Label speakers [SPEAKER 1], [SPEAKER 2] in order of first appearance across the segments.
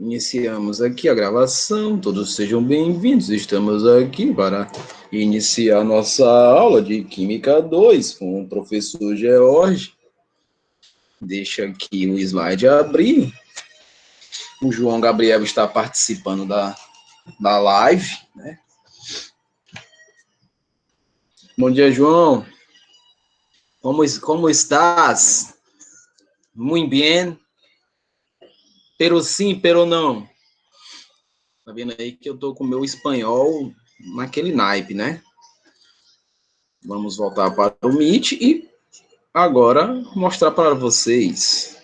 [SPEAKER 1] Iniciamos aqui a gravação, todos sejam bem-vindos. Estamos aqui para iniciar nossa aula de Química 2 com o professor George. Deixa aqui o slide abrir. O João Gabriel está participando da live, né? Bom dia, João. Como estás? Muito bem. Pero sim, pero não. Tá vendo aí que eu tô com o meu espanhol naquele naipe, né? Vamos voltar para o Meet e agora mostrar para vocês.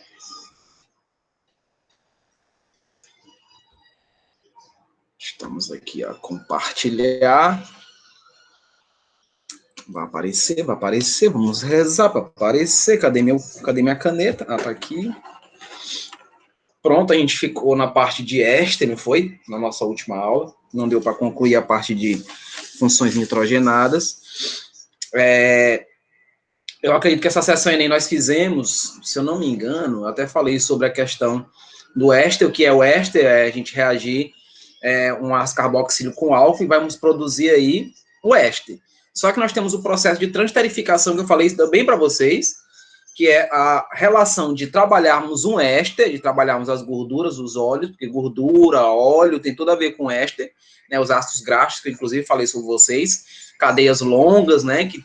[SPEAKER 1] Estamos aqui a compartilhar. Vai aparecer. Vamos rezar para aparecer. Cadê minha caneta? Ah, tá aqui. Pronto, a gente ficou na parte de éster, não foi? Na nossa última aula. Não deu para concluir a parte de funções nitrogenadas. Eu acredito que essa sessão Enem nós fizemos, se eu não me engano, até falei sobre a questão do éster. O que é o éster? É a gente reagir um ácido carboxílico com álcool e vamos produzir aí o éster. Só que nós temos o processo de transterificação, que eu falei também para vocês, que é a relação de trabalharmos um éster, de trabalharmos as gorduras, os óleos, porque gordura, óleo, tem tudo a ver com éster, né, os ácidos graxos, que eu inclusive falei sobre vocês, cadeias longas, né, que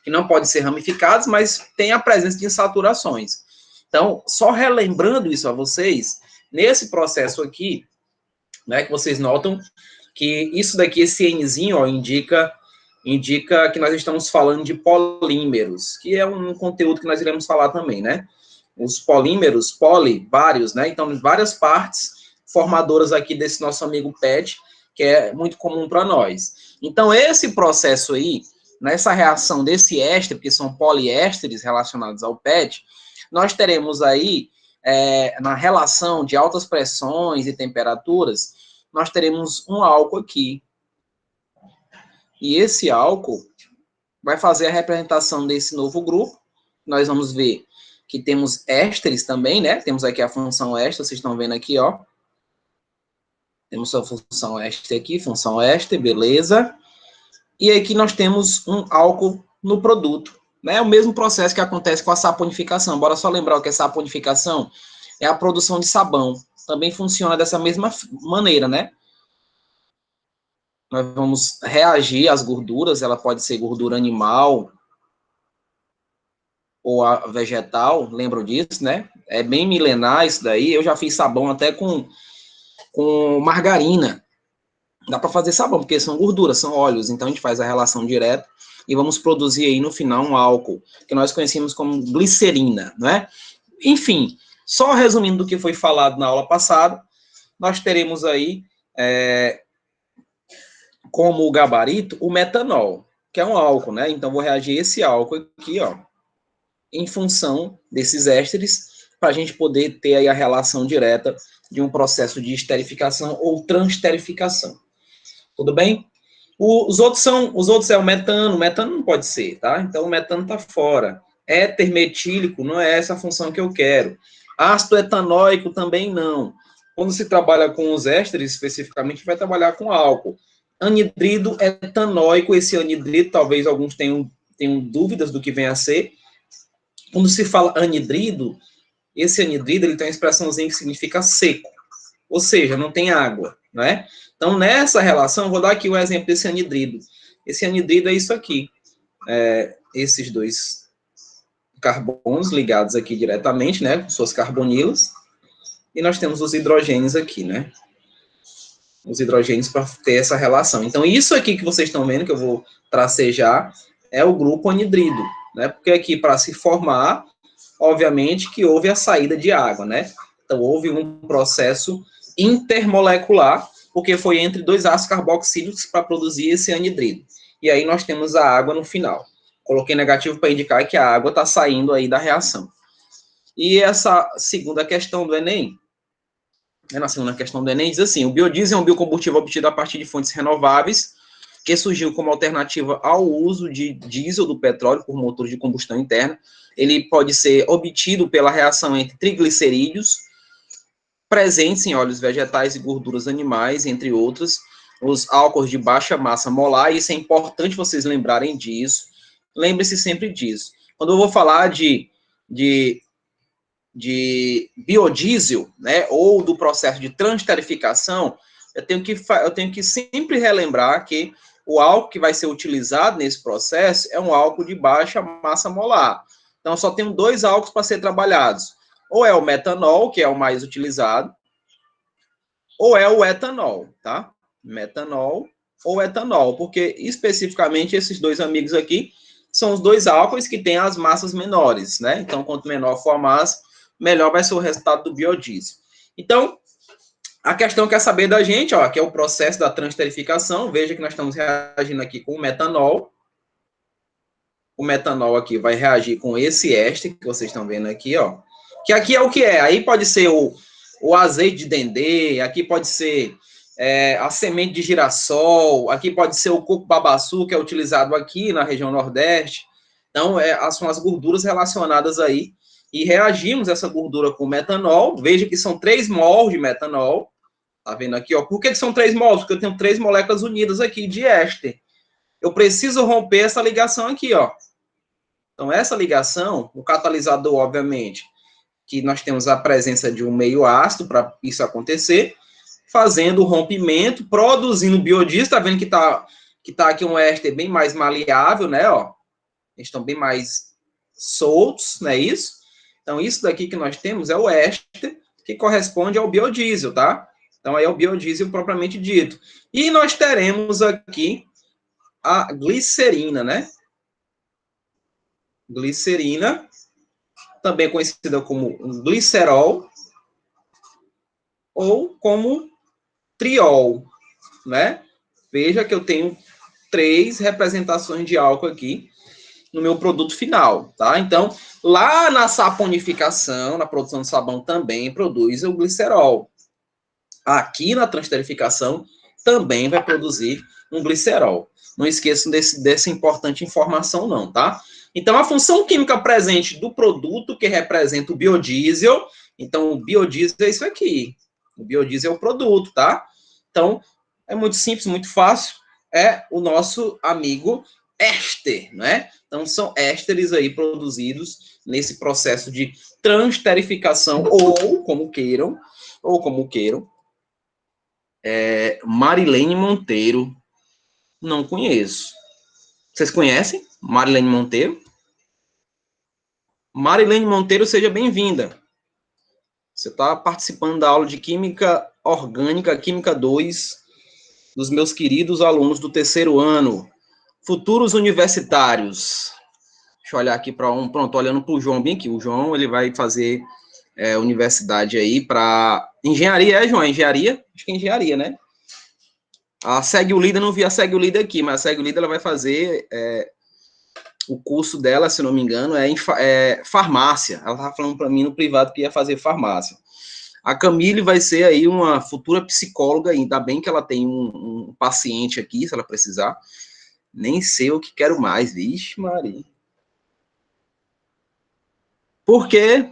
[SPEAKER 1] não podem ser ramificadas, mas tem a presença de insaturações. Então, só relembrando isso a vocês, nesse processo aqui, né, que vocês notam que isso daqui, esse Nzinho, ó, indica que nós estamos falando de polímeros, que é um conteúdo que nós iremos falar também, né? Os polímeros, vários, né? Então, várias partes formadoras aqui desse nosso amigo PET, que é muito comum para nós. Então, esse processo aí, nessa reação desse éster, porque são poliésteres relacionados ao PET, nós teremos aí, na relação de altas pressões e temperaturas, nós teremos um álcool aqui. E esse álcool vai fazer a representação desse novo grupo. Nós vamos ver que temos ésteres também, né? Temos aqui a função éster, vocês estão vendo aqui, ó. Temos a função éster aqui, função éster, beleza. E aqui nós temos um álcool no produto, né? O mesmo processo que acontece com a saponificação. Bora só lembrar o que é saponificação? É a produção de sabão. Também funciona dessa mesma maneira, né? Nós vamos reagir às gorduras, ela pode ser gordura animal ou a vegetal, lembram disso, né? É bem milenar isso daí. Eu já fiz sabão até com margarina. Dá para fazer sabão, porque são gorduras, são óleos. Então, a gente faz a relação direta e vamos produzir aí no final um álcool, que nós conhecemos como glicerina, não é? Enfim, só resumindo do que foi falado na aula passada, nós teremos aí... como o gabarito, o metanol, que é um álcool, né? Então, vou reagir esse álcool aqui, ó, em função desses ésteres, para a gente poder ter aí a relação direta de um processo de esterificação ou transterificação. Tudo bem? Os outros é o metano não pode ser, tá? Então, o metano está fora. Éter metílico não é essa a função que eu quero. Ácido etanóico também não. Quando se trabalha com os ésteres, especificamente, vai trabalhar com álcool. Anidrido etanóico, esse anidrido, talvez alguns tenham dúvidas do que vem a ser. Quando se fala anidrido, esse anidrido ele tem uma expressãozinha que significa seco, ou seja, não tem água, né? Então, nessa relação, vou dar aqui o exemplo desse anidrido. Esse anidrido é isso aqui, esses dois carbonos ligados aqui diretamente, né, com suas carbonilas, e nós temos os hidrogênios aqui, né? Os hidrogênios para ter essa relação. Então, isso aqui que vocês estão vendo, que eu vou tracejar, é o grupo anidrido, né? Porque aqui, para se formar, obviamente que houve a saída de água, né? Então, houve um processo intermolecular, porque foi entre dois ácidos carboxílicos para produzir esse anidrido. E aí nós temos a água no final. Coloquei negativo para indicar que a água está saindo aí da reação. E essa segunda questão do Enem, na segunda questão do Enem, diz assim: o biodiesel é um biocombustível obtido a partir de fontes renováveis, que surgiu como alternativa ao uso de diesel do petróleo por motores de combustão interna. Ele pode ser obtido pela reação entre triglicerídeos, presentes em óleos vegetais e gorduras animais, entre outros, os álcools de baixa massa molar. Isso é importante vocês lembrarem disso. Lembre-se sempre disso. Quando eu vou falar de biodiesel, né, ou do processo de transesterificação, eu tenho que sempre relembrar que o álcool que vai ser utilizado nesse processo é um álcool de baixa massa molar. Então, só tenho 2 álcools para ser trabalhados. Ou é o metanol, que é o mais utilizado, ou é o etanol, tá? Metanol ou etanol, porque especificamente esses 2 amigos aqui são os 2 álcools que têm as massas menores, né? Então, quanto menor for a massa, melhor vai ser o resultado do biodiesel. Então, a questão quer saber da gente, ó, que é o processo da transesterificação. Veja que nós estamos reagindo aqui com o metanol. O metanol aqui vai reagir com esse éster que vocês estão vendo aqui, ó. Que aqui é o que é. Aí pode ser o azeite de dendê, aqui pode ser a semente de girassol, aqui pode ser o coco babaçu, que é utilizado aqui na região Nordeste. Então, são as gorduras relacionadas aí. E reagimos essa gordura com metanol. Veja que são 3 mols de metanol. Tá vendo aqui, ó? Por que são 3 mols? Porque eu tenho 3 moléculas unidas aqui de éster. Eu preciso romper essa ligação aqui, ó. Então, essa ligação, o catalisador, obviamente, que nós temos a presença de um meio ácido para isso acontecer, fazendo o rompimento, produzindo biodiesel. Tá vendo que tá aqui um éster bem mais maleável, né, ó? Eles estão bem mais soltos, não é isso? Então, isso daqui que nós temos é o éster, que corresponde ao biodiesel, tá? Então, aí é o biodiesel propriamente dito. E nós teremos aqui a glicerina, né? Glicerina, também conhecida como glicerol, ou como triol, né? Veja que eu tenho 3 representações de álcool aqui no meu produto final, tá? Então, lá na saponificação, na produção de sabão, também produz o glicerol. Aqui na transesterificação também vai produzir um glicerol. Não esqueçam dessa importante informação não, tá? Então, a função química presente do produto que representa o biodiesel, então o biodiesel é isso aqui. O biodiesel é o produto, tá? Então, é muito simples, muito fácil. É o nosso amigo éster, né? Então, são ésteres aí produzidos nesse processo de transesterificação, ou como queiram, Marilene Monteiro, não conheço. Vocês conhecem Marilene Monteiro? Marilene Monteiro, seja bem-vinda. Você está participando da aula de Química Orgânica, Química 2, dos meus queridos alunos do 3º ano, futuros universitários. Deixa eu olhar aqui para pronto, olhando para o João bem aqui. O João, ele vai fazer universidade aí para engenharia, João? Engenharia? Acho que é engenharia, né? A Segue o Líder, não vi a Segue o Líder aqui, mas a Segue o Líder ela vai fazer o curso dela, se não me engano, é farmácia. Ela estava falando para mim no privado que ia fazer farmácia. A Camille vai ser aí uma futura psicóloga, ainda bem que ela tem um paciente aqui, se ela precisar. Nem sei o que quero mais, vixe Maria. Por quê?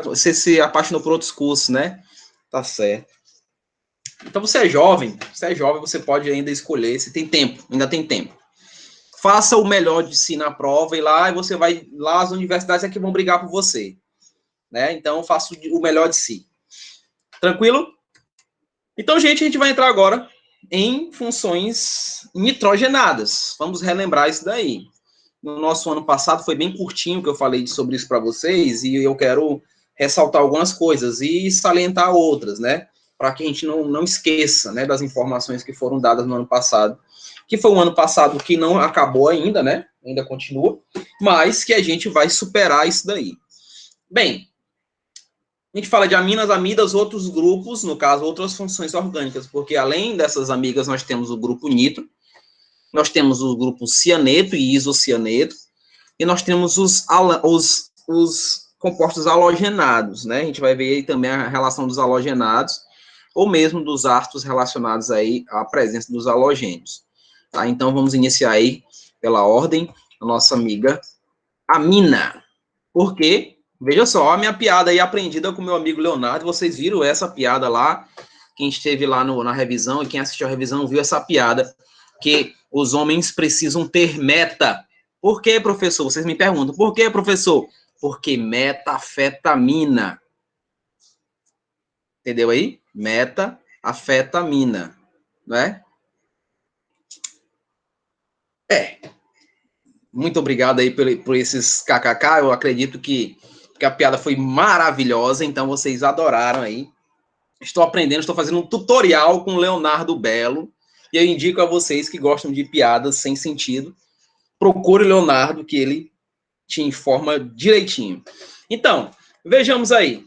[SPEAKER 1] Você se apaixonou por outros cursos, né? Tá certo. Então você é jovem, você pode ainda escolher, você tem tempo, ainda tem tempo. Faça o melhor de si na prova e você vai, lá as universidades é que vão brigar por você, né? Então faça o melhor de si. Tranquilo? Então, gente, a gente vai entrar agora em funções nitrogenadas. Vamos relembrar isso daí. No nosso ano passado foi bem curtinho que eu falei sobre isso para vocês e eu quero ressaltar algumas coisas e salientar outras, né? Para que a gente não esqueça, né, das informações que foram dadas no ano passado, que foi um ano passado que não acabou ainda, né? Ainda continua, mas que a gente vai superar isso daí. Bem, a gente fala de aminas, amidas, outros grupos, no caso, outras funções orgânicas, porque além dessas amigas, nós temos o grupo nitro, nós temos o grupo cianeto e isocianeto, e nós temos os compostos halogenados, né? A gente vai ver aí também a relação dos halogenados, ou mesmo dos ácidos relacionados aí à presença dos halogênios. Tá? Então, vamos iniciar aí, pela ordem, a nossa amiga amina. Por quê? Veja só, a minha piada aí aprendida com meu amigo Leonardo. Vocês viram essa piada lá? Quem esteve lá na revisão e quem assistiu a revisão viu essa piada, que os homens precisam ter meta. Por quê, professor? Vocês me perguntam. Por quê, professor? Porque metafetamina. Entendeu aí? Metafetamina. Não é? Muito obrigado aí por esses kkk. Eu acredito que a piada foi maravilhosa, então vocês adoraram aí. Estou aprendendo, estou fazendo um tutorial com o Leonardo Belo, e eu indico a vocês que gostam de piadas sem sentido, procure o Leonardo, que ele te informa direitinho. Então, vejamos aí.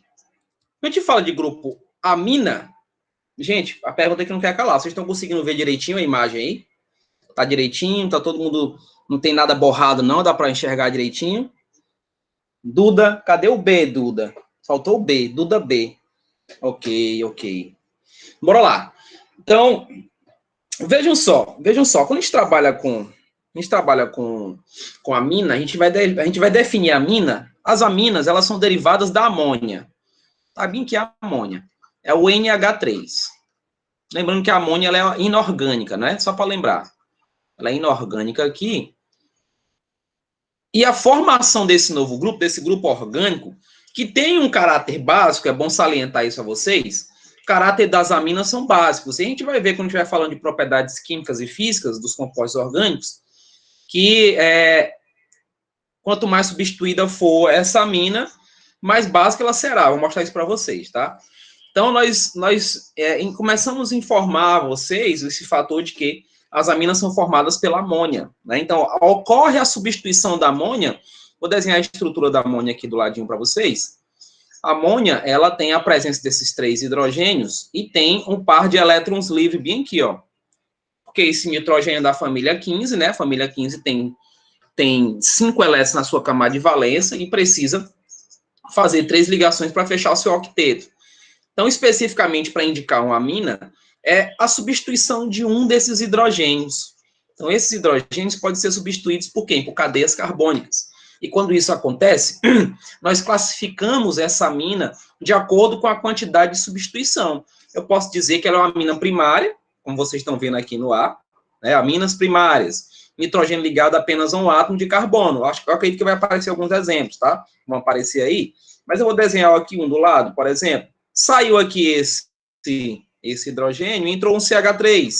[SPEAKER 1] Quando a gente fala de grupo amina, gente, a pergunta é que não quer calar. Vocês estão conseguindo ver direitinho a imagem aí? Tá direitinho? Tá todo mundo... Não tem nada borrado, não? Dá para enxergar direitinho? Duda, cadê o B, Duda? Faltou o B, Duda B. Ok. Bora lá. Então, vejam só. Quando a gente trabalha com amina, a gente vai definir a amina. As aminas, elas são derivadas da amônia. Sabem que é a amônia? É o NH3. Lembrando que a amônia ela é inorgânica, né? Só para lembrar. Ela é inorgânica aqui. E a formação desse novo grupo, desse grupo orgânico, que tem um caráter básico, é bom salientar isso a vocês, o caráter das aminas são básicos. E a gente vai ver, quando a gente vai falando de propriedades químicas e físicas dos compostos orgânicos, que quanto mais substituída for essa amina, mais básica ela será. Vou mostrar isso para vocês, tá? Então, nós começamos a informar a vocês esse fator de que as aminas são formadas pela amônia, né? Então, ocorre a substituição da amônia. Vou desenhar a estrutura da amônia aqui do ladinho para vocês. A amônia, ela tem a presença desses 3 hidrogênios e tem um par de elétrons livre bem aqui, ó. Porque esse nitrogênio é da família 15, né? A família 15 tem 5 elétrons na sua camada de valência e precisa fazer 3 ligações para fechar o seu octeto. Então, especificamente para indicar uma amina, é a substituição de um desses hidrogênios. Então, esses hidrogênios podem ser substituídos por quem? Por cadeias carbônicas. E quando isso acontece, nós classificamos essa amina de acordo com a quantidade de substituição. Eu posso dizer que ela é uma amina primária, como vocês estão vendo aqui no A, né? Aminas primárias. Nitrogênio ligado apenas a um átomo de carbono. Eu acredito que vai aparecer alguns exemplos, tá? Vão aparecer aí. Mas eu vou desenhar aqui um do lado, por exemplo. Saiu aqui esse hidrogênio, entrou um CH3.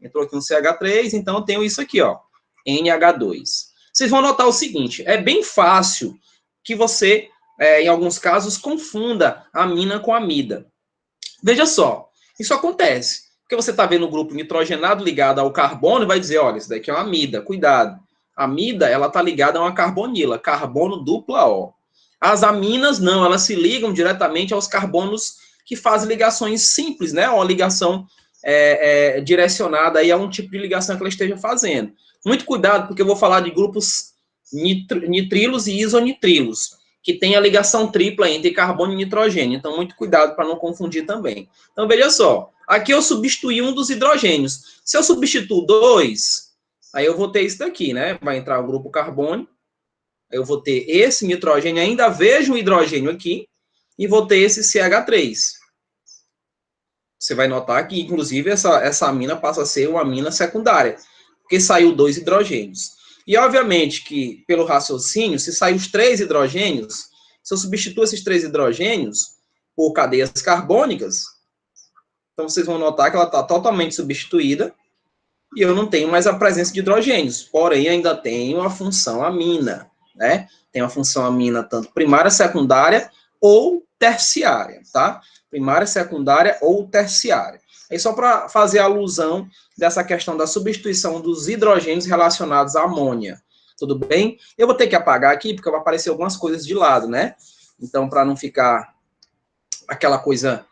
[SPEAKER 1] Entrou aqui um CH3, então eu tenho isso aqui, ó, NH2. Vocês vão notar o seguinte, é bem fácil que você, em alguns casos, confunda amina com amida. Veja só, isso acontece, porque você está vendo o grupo nitrogenado ligado ao carbono e vai dizer, olha, isso daqui é uma amida, cuidado. A amida, ela está ligada a uma carbonila, carbono dupla O. As aminas, não, elas se ligam diretamente aos carbonos que fazem ligações simples, né? Uma ligação direcionada aí a um tipo de ligação que ela esteja fazendo. Muito cuidado, porque eu vou falar de grupos nitrilos e isonitrilos, que tem a ligação tripla entre carbono e nitrogênio. Então, muito cuidado para não confundir também. Então, veja só. Aqui eu substituí um dos hidrogênios. Se eu substituo 2, aí eu vou ter isso daqui, né? Vai entrar o grupo carbono. Eu vou ter esse nitrogênio, ainda vejo um hidrogênio aqui, e vou ter esse CH3. Você vai notar que, inclusive, essa amina passa a ser uma amina secundária, porque saiu 2 hidrogênios. E, obviamente, que, pelo raciocínio, se sair os 3 hidrogênios, se eu substituo esses 3 hidrogênios por cadeias carbônicas, então vocês vão notar que ela está totalmente substituída, e eu não tenho mais a presença de hidrogênios, porém, ainda tenho a função amina, né? Tem uma função amina tanto primária, secundária ou terciária, tá? Primária, secundária ou terciária. Aí só para fazer alusão dessa questão da substituição dos hidrogênios relacionados à amônia. Tudo bem? Eu vou ter que apagar aqui, porque vai aparecer algumas coisas de lado, né? Então, para não ficar aquela coisa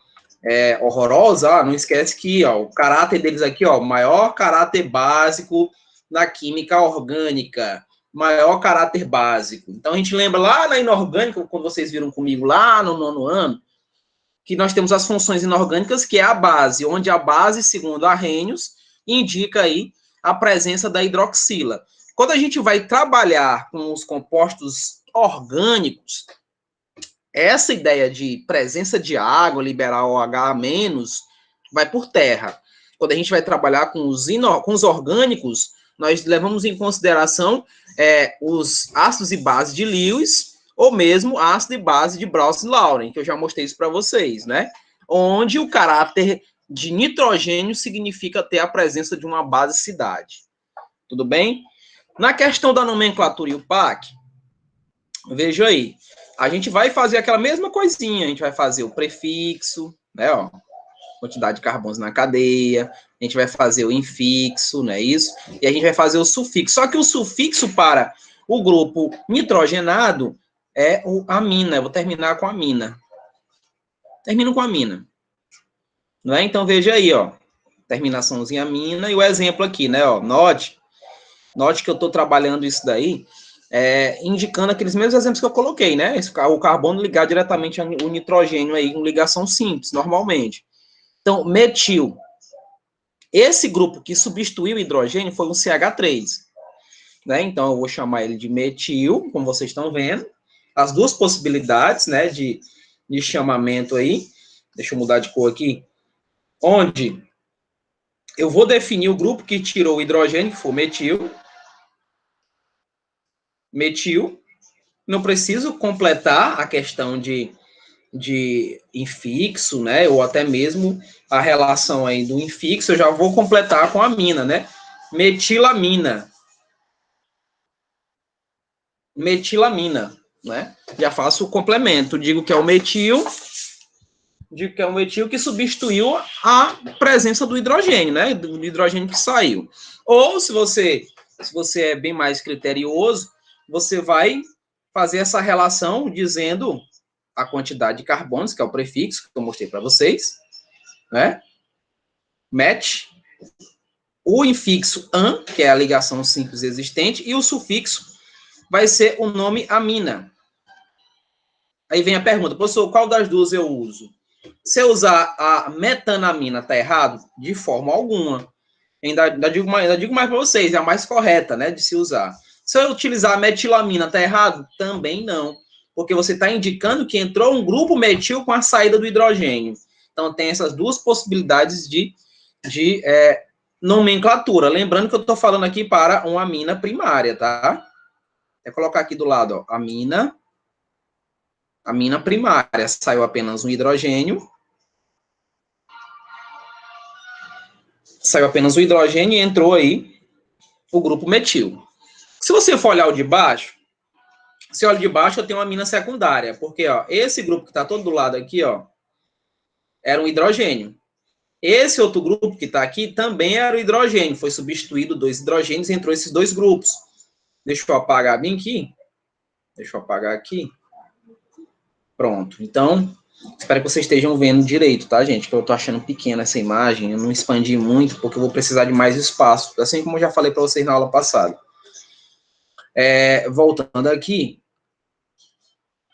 [SPEAKER 1] horrorosa, não esquece que ó, o caráter deles aqui, ó, maior caráter básico na química orgânica. Maior caráter básico. Então, a gente lembra lá na inorgânica, quando vocês viram comigo lá no 9º ano, que nós temos as funções inorgânicas, que é a base, onde a base, segundo Arrhenius, indica aí a presença da hidroxila. Quando a gente vai trabalhar com os compostos orgânicos, essa ideia de presença de água, liberar OH menos, vai por terra. Quando a gente vai trabalhar com os orgânicos, nós levamos em consideração os ácidos e bases de Lewis, ou mesmo ácido e base de Brauss-Lauren, que eu já mostrei isso para vocês, né? Onde o caráter de nitrogênio significa ter a presença de uma basicidade. Tudo bem? Na questão da nomenclatura IUPAC, veja aí, a gente vai fazer aquela mesma coisinha, a gente vai fazer o prefixo, né, ó, quantidade de carbonos na cadeia, a gente vai fazer o infixo, não é isso? E a gente vai fazer o sufixo. Só que o sufixo para o grupo nitrogenado é o amina. Eu vou terminar com amina. Termino com amina. Não é? Então, veja aí, ó. Terminaçãozinha amina e o exemplo aqui, né, ó. Note que eu estou trabalhando isso daí, indicando aqueles mesmos exemplos que eu coloquei, né? O carbono ligado diretamente ao nitrogênio aí, com ligação simples, normalmente. Então, metil. Esse grupo que substituiu o hidrogênio foi um CH3, né? Então, eu vou chamar ele de metil, como vocês estão vendo. As duas possibilidades, né, de chamamento aí. Deixa eu mudar de cor aqui. Onde eu vou definir o grupo que tirou o hidrogênio, que foi metil. Não preciso completar a questão de infixo, né, ou até mesmo a relação aí do infixo, eu já vou completar com a amina, né, metilamina, né, já faço o complemento, digo que é o metil que substituiu a presença do hidrogênio, né, do hidrogênio que saiu. Ou se você é bem mais criterioso, você vai fazer essa relação dizendo a quantidade de carbonos, que é o prefixo que eu mostrei para vocês, né? Met, o infixo an, que é a ligação simples existente, e o sufixo vai ser o nome amina. Aí vem a pergunta, professor, qual das duas eu uso? Se eu usar a metanamina, tá errado? De forma alguma. Ainda digo mais para vocês, é a mais correta, né, de se usar. Se eu utilizar a metilamina, tá errado? Também não. Porque você está indicando que entrou um grupo metil com a saída do hidrogênio. Então, tem essas duas possibilidades de nomenclatura. Lembrando que eu estou falando aqui para uma amina primária, tá? Vou colocar aqui do lado, ó, amina primária. Saiu apenas um hidrogênio. Saiu apenas o hidrogênio e entrou aí o grupo metil. Se você for olhar o de baixo, se olha de baixo, eu tenho uma amina secundária, porque ó, esse grupo que está todo do lado aqui, ó, era um hidrogênio. Esse outro grupo que está aqui também era o hidrogênio, foi substituído 2 hidrogênios e entrou esses 2 grupos. Deixa eu apagar bem aqui. Deixa eu apagar aqui. Pronto. Então, espero que vocês estejam vendo direito, tá, gente? Que eu tô achando pequena essa imagem, eu não expandi muito, porque eu vou precisar de mais espaço, assim como eu já falei para vocês na aula passada. Voltando aqui.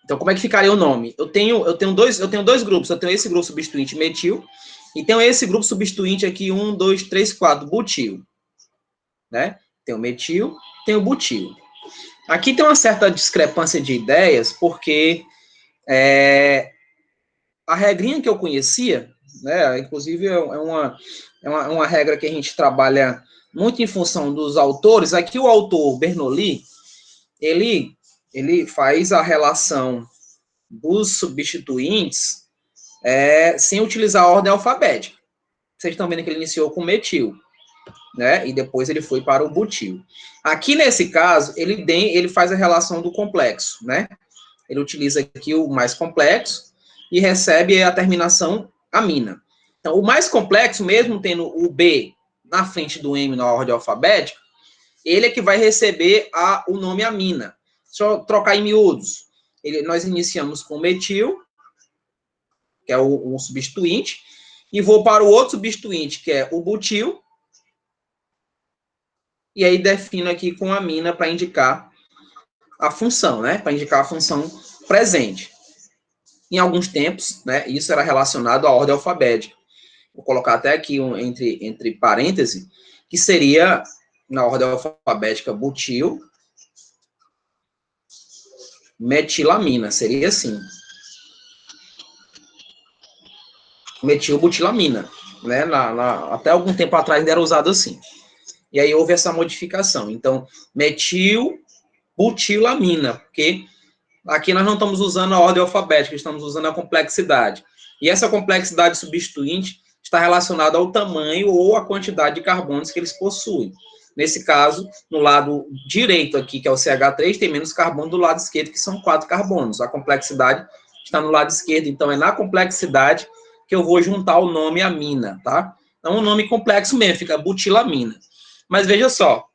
[SPEAKER 1] Então, como é que ficaria o nome? Eu tenho dois grupos. Eu tenho esse grupo substituinte metil e tenho esse grupo substituinte aqui, 1, 2, 3, 4, butil. Né? Tem o metil, tem o butil. Aqui tem uma certa discrepância de ideias, porque a regrinha que eu conhecia, né, inclusive é uma regra que a gente trabalha muito em função dos autores. Aqui o autor Bernoulli, ele faz a relação dos substituintes sem utilizar a ordem alfabética. Vocês estão vendo que ele iniciou com metil, né? E depois ele foi para o butil. Aqui, nesse caso, ele faz a relação do complexo, né? Ele utiliza aqui o mais complexo e recebe a terminação amina. Então, o mais complexo, mesmo tendo o B na frente do M na ordem alfabética, ele é que vai receber o nome amina. Deixa eu trocar em miúdos. Nós iniciamos com metil, que é o substituinte, e vou para o outro substituinte, que é o butil, e aí defino aqui com amina para indicar a função, né? Para indicar a função presente. Em alguns tempos, né, isso era relacionado à ordem alfabética. Vou colocar até aqui entre parênteses, que seria, na ordem alfabética, butil, metilamina, seria assim. metilbutilamina, né? Até algum tempo atrás ainda era usado assim. E aí houve essa modificação. Então, metilbutilamina, porque aqui nós não estamos usando a ordem alfabética, estamos usando a complexidade. E essa complexidade substituinte está relacionada ao tamanho ou à quantidade de carbonos que eles possuem. Nesse caso, no lado direito aqui, que é o CH3, tem menos carbono do lado esquerdo, que são 4 carbonos. A complexidade está no lado esquerdo, então é na complexidade que eu vou juntar o nome amina, tá? Então, um nome complexo mesmo, fica butilamina. Mas veja só,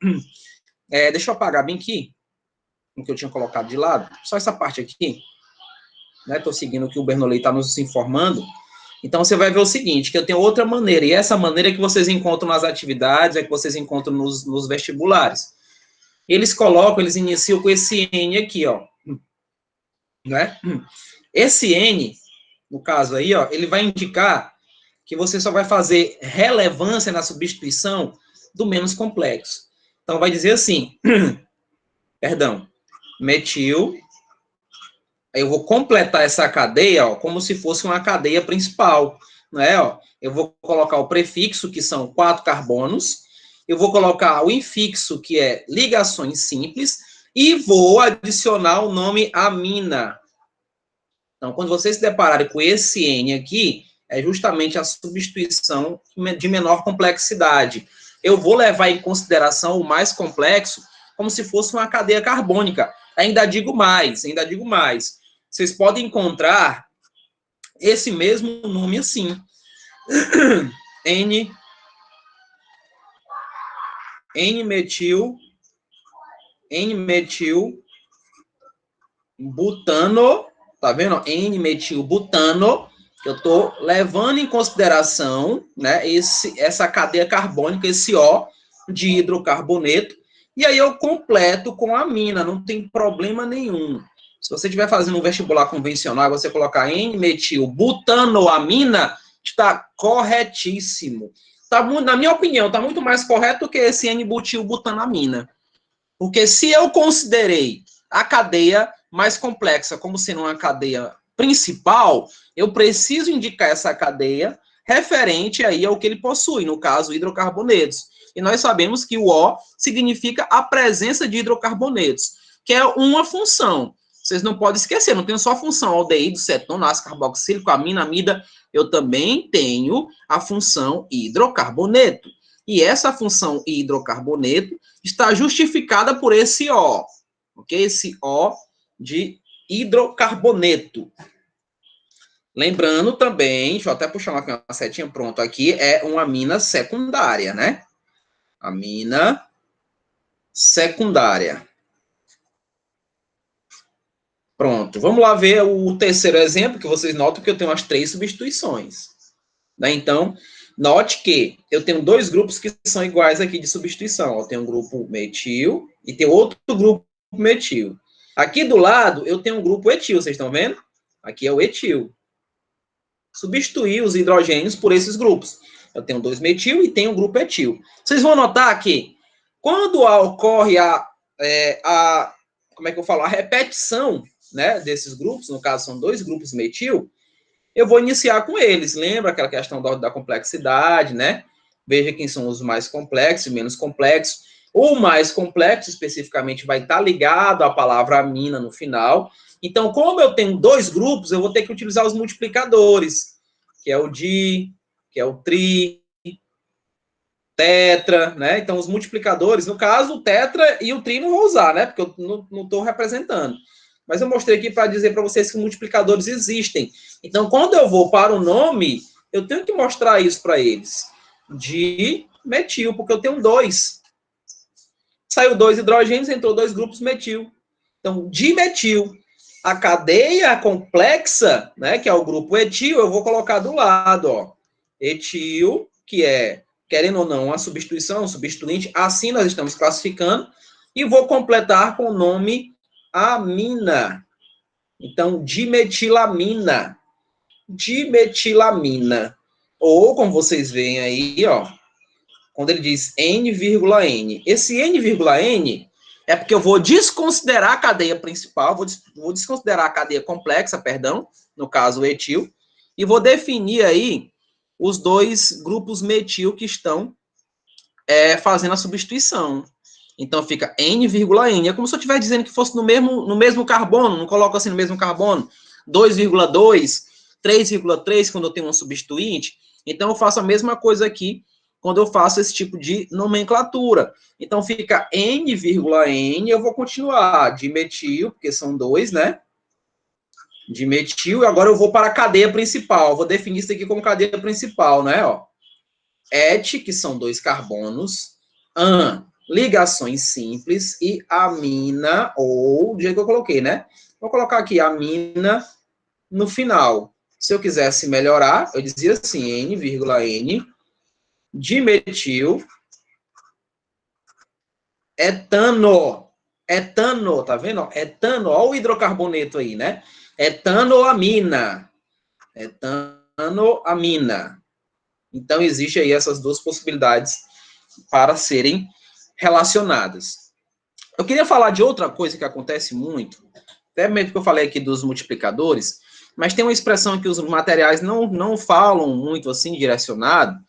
[SPEAKER 1] deixa eu apagar bem aqui, o que eu tinha colocado de lado, só essa parte aqui, né? Estou seguindo o que o Bernoulli está nos informando. Então, você vai ver o seguinte, que eu tenho outra maneira, e essa maneira é que vocês encontram nas atividades, é que vocês encontram nos vestibulares. Eles iniciam com esse N aqui, ó, né? Esse N, no caso aí, ó, ele vai indicar que você só vai fazer relevância na substituição do menos complexo. Então, vai dizer assim, perdão, metil, aí eu vou completar essa cadeia, ó, como se fosse uma cadeia principal, né, ó. Eu vou colocar o prefixo, que são 4 carbonos, eu vou colocar o infixo, que é ligações simples, e vou adicionar o nome amina. Então, quando vocês se depararem com esse N aqui, é justamente a substituição de menor complexidade. Eu vou levar em consideração o mais complexo como se fosse uma cadeia carbônica. Ainda digo mais. Vocês podem encontrar esse mesmo nome assim. N-metil butano, tá vendo? N-metilbutano, eu estou levando em consideração, né, essa cadeia carbônica, esse O de hidrocarboneto, e aí eu completo com amina, não tem problema nenhum. Se você estiver fazendo um vestibular convencional, você colocar N-metilbutanoamina, está corretíssimo. Tá, na minha opinião, está muito mais correto do que esse N-butilbutanamina. Porque se eu considerei a cadeia mais complexa como sendo uma cadeia principal, eu preciso indicar essa cadeia referente aí ao que ele possui, no caso, hidrocarbonetos. E nós sabemos que o O significa a presença de hidrocarbonetos, que é uma função. Vocês não podem esquecer, não tenho só a função aldeído, cetona, ácido carboxílico, amina, amida, eu também tenho a função hidrocarboneto. E essa função hidrocarboneto está justificada por esse O, ok? Esse O de hidrocarboneto. Lembrando também, deixa eu até puxar uma setinha, pronto, aqui é uma amina secundária, né? Amina secundária. Pronto, vamos lá ver o terceiro exemplo, que vocês notam que eu tenho as 3 substituições. Né? Então, note que eu tenho 2 grupos que são iguais aqui de substituição. Eu tenho um grupo metil e tem outro grupo metil. Aqui do lado, eu tenho um grupo etil, vocês estão vendo? Aqui é o etil. Substituir os hidrogênios por esses grupos. Eu tenho 2 metil e tenho um grupo etil. Vocês vão notar que quando ocorre como é que eu falo? A repetição, né, desses grupos, no caso são 2 grupos metil, eu vou iniciar com eles. Lembra aquela questão da complexidade, né? Veja quem são os mais complexos e menos complexos. O mais complexo, especificamente, vai estar ligado à palavra amina no final. Então, como eu tenho 2 grupos, eu vou ter que utilizar os multiplicadores, que é o di, que é o tri, tetra, né? Então, os multiplicadores, no caso, o tetra e o tri não vou usar, né? Porque eu não estou representando. Mas eu mostrei aqui para dizer para vocês que multiplicadores existem. Então, quando eu vou para o nome, eu tenho que mostrar isso para eles. De metil, porque eu tenho 2. Saiu 2 hidrogênios, entrou 2 grupos metil. Então, dimetil. A cadeia complexa, né, que é o grupo etil, eu vou colocar do lado, ó. Etil, que é, querendo ou não, uma substituição, um substituinte, assim nós estamos classificando, e vou completar com o nome amina. Então, dimetilamina. Dimetilamina. Ou, como vocês veem aí, ó, quando ele diz N,N. Esse N,N é porque eu vou desconsiderar a cadeia principal, vou desconsiderar a cadeia complexa, perdão, no caso o etil, e vou definir aí os dois grupos metil que estão fazendo a substituição. Então, fica N,N. É como se eu estivesse dizendo que fosse no mesmo carbono, não coloco assim no mesmo carbono, 2,2, 3,3 quando eu tenho um substituinte. Então, eu faço a mesma coisa aqui quando eu faço esse tipo de nomenclatura. Então, fica N,N, eu vou continuar de metil, porque são dois, né? De metil, e agora eu vou para a cadeia principal. Vou definir isso aqui como cadeia principal, né? Ó. Et, que são dois carbonos, ligações simples, e amina, ou do jeito que eu coloquei, né? Vou colocar aqui amina no final. Se eu quisesse melhorar, eu dizia assim, N,N, dimetil, etano. Etano, tá vendo? Etano, olha o hidrocarboneto aí, né? Etanoamina. Etanoamina. Então, existe aí essas duas possibilidades para serem relacionadas. Eu queria falar de outra coisa que acontece muito, até mesmo que eu falei aqui dos multiplicadores, mas tem uma expressão que os materiais não falam muito assim, direcionado,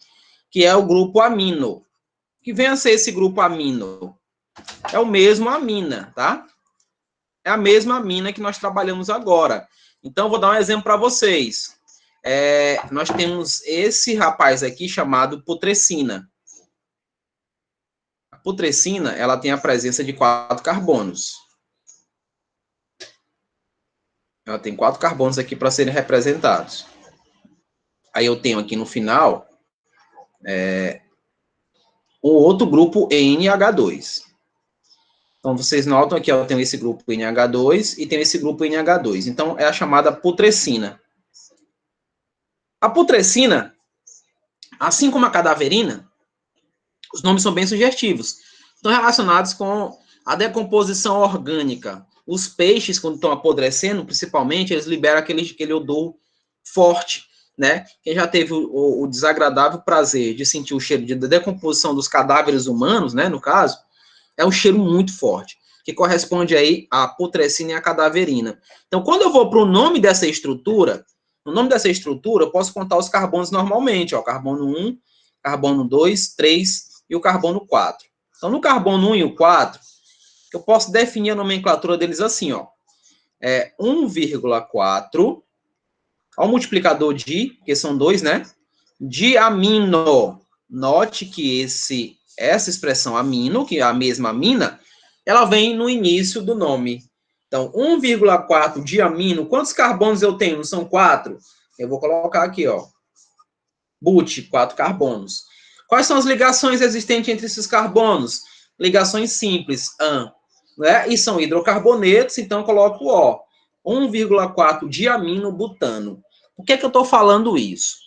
[SPEAKER 1] que é o grupo amino. Que vem a ser esse grupo amino? É o mesmo amina, tá? É a mesma amina que nós trabalhamos agora. Então, vou dar um exemplo para vocês. Nós temos esse rapaz aqui chamado putrescina. A putrescina, ela tem a presença de 4 carbonos. Ela tem 4 carbonos aqui para serem representados. Aí eu tenho aqui no final um outro grupo NH2. Então, vocês notam aqui, eu tenho esse grupo NH2 e tenho esse grupo NH2. Então, é a chamada putrescina. A putrescina, assim como a cadaverina, os nomes são bem sugestivos. Estão relacionados com a decomposição orgânica. Os peixes, quando estão apodrecendo, principalmente, eles liberam aquele odor forte, né? Quem já teve o desagradável prazer de sentir o cheiro de decomposição dos cadáveres humanos, né, no caso, é um cheiro muito forte, que corresponde aí à putrescina e à cadaverina. Então, quando eu vou para o nome dessa estrutura, no nome dessa estrutura, eu posso contar os carbonos normalmente, ó, carbono 1, carbono 2, 3 e o carbono 4. Então, no carbono 1 e o 4, eu posso definir a nomenclatura deles assim, ó. 1,4, ao multiplicador de, porque são dois, né? Diamino. Note que essa expressão amino, que é a mesma amina, ela vem no início do nome. Então, 1,4 diamino, quantos carbonos eu tenho? Não são 4? Eu vou colocar aqui, ó. But, 4 carbonos. Quais são as ligações existentes entre esses carbonos? Ligações simples, né? E são hidrocarbonetos, então eu coloco O. 1,4 diamino butano. Por que eu estou falando isso?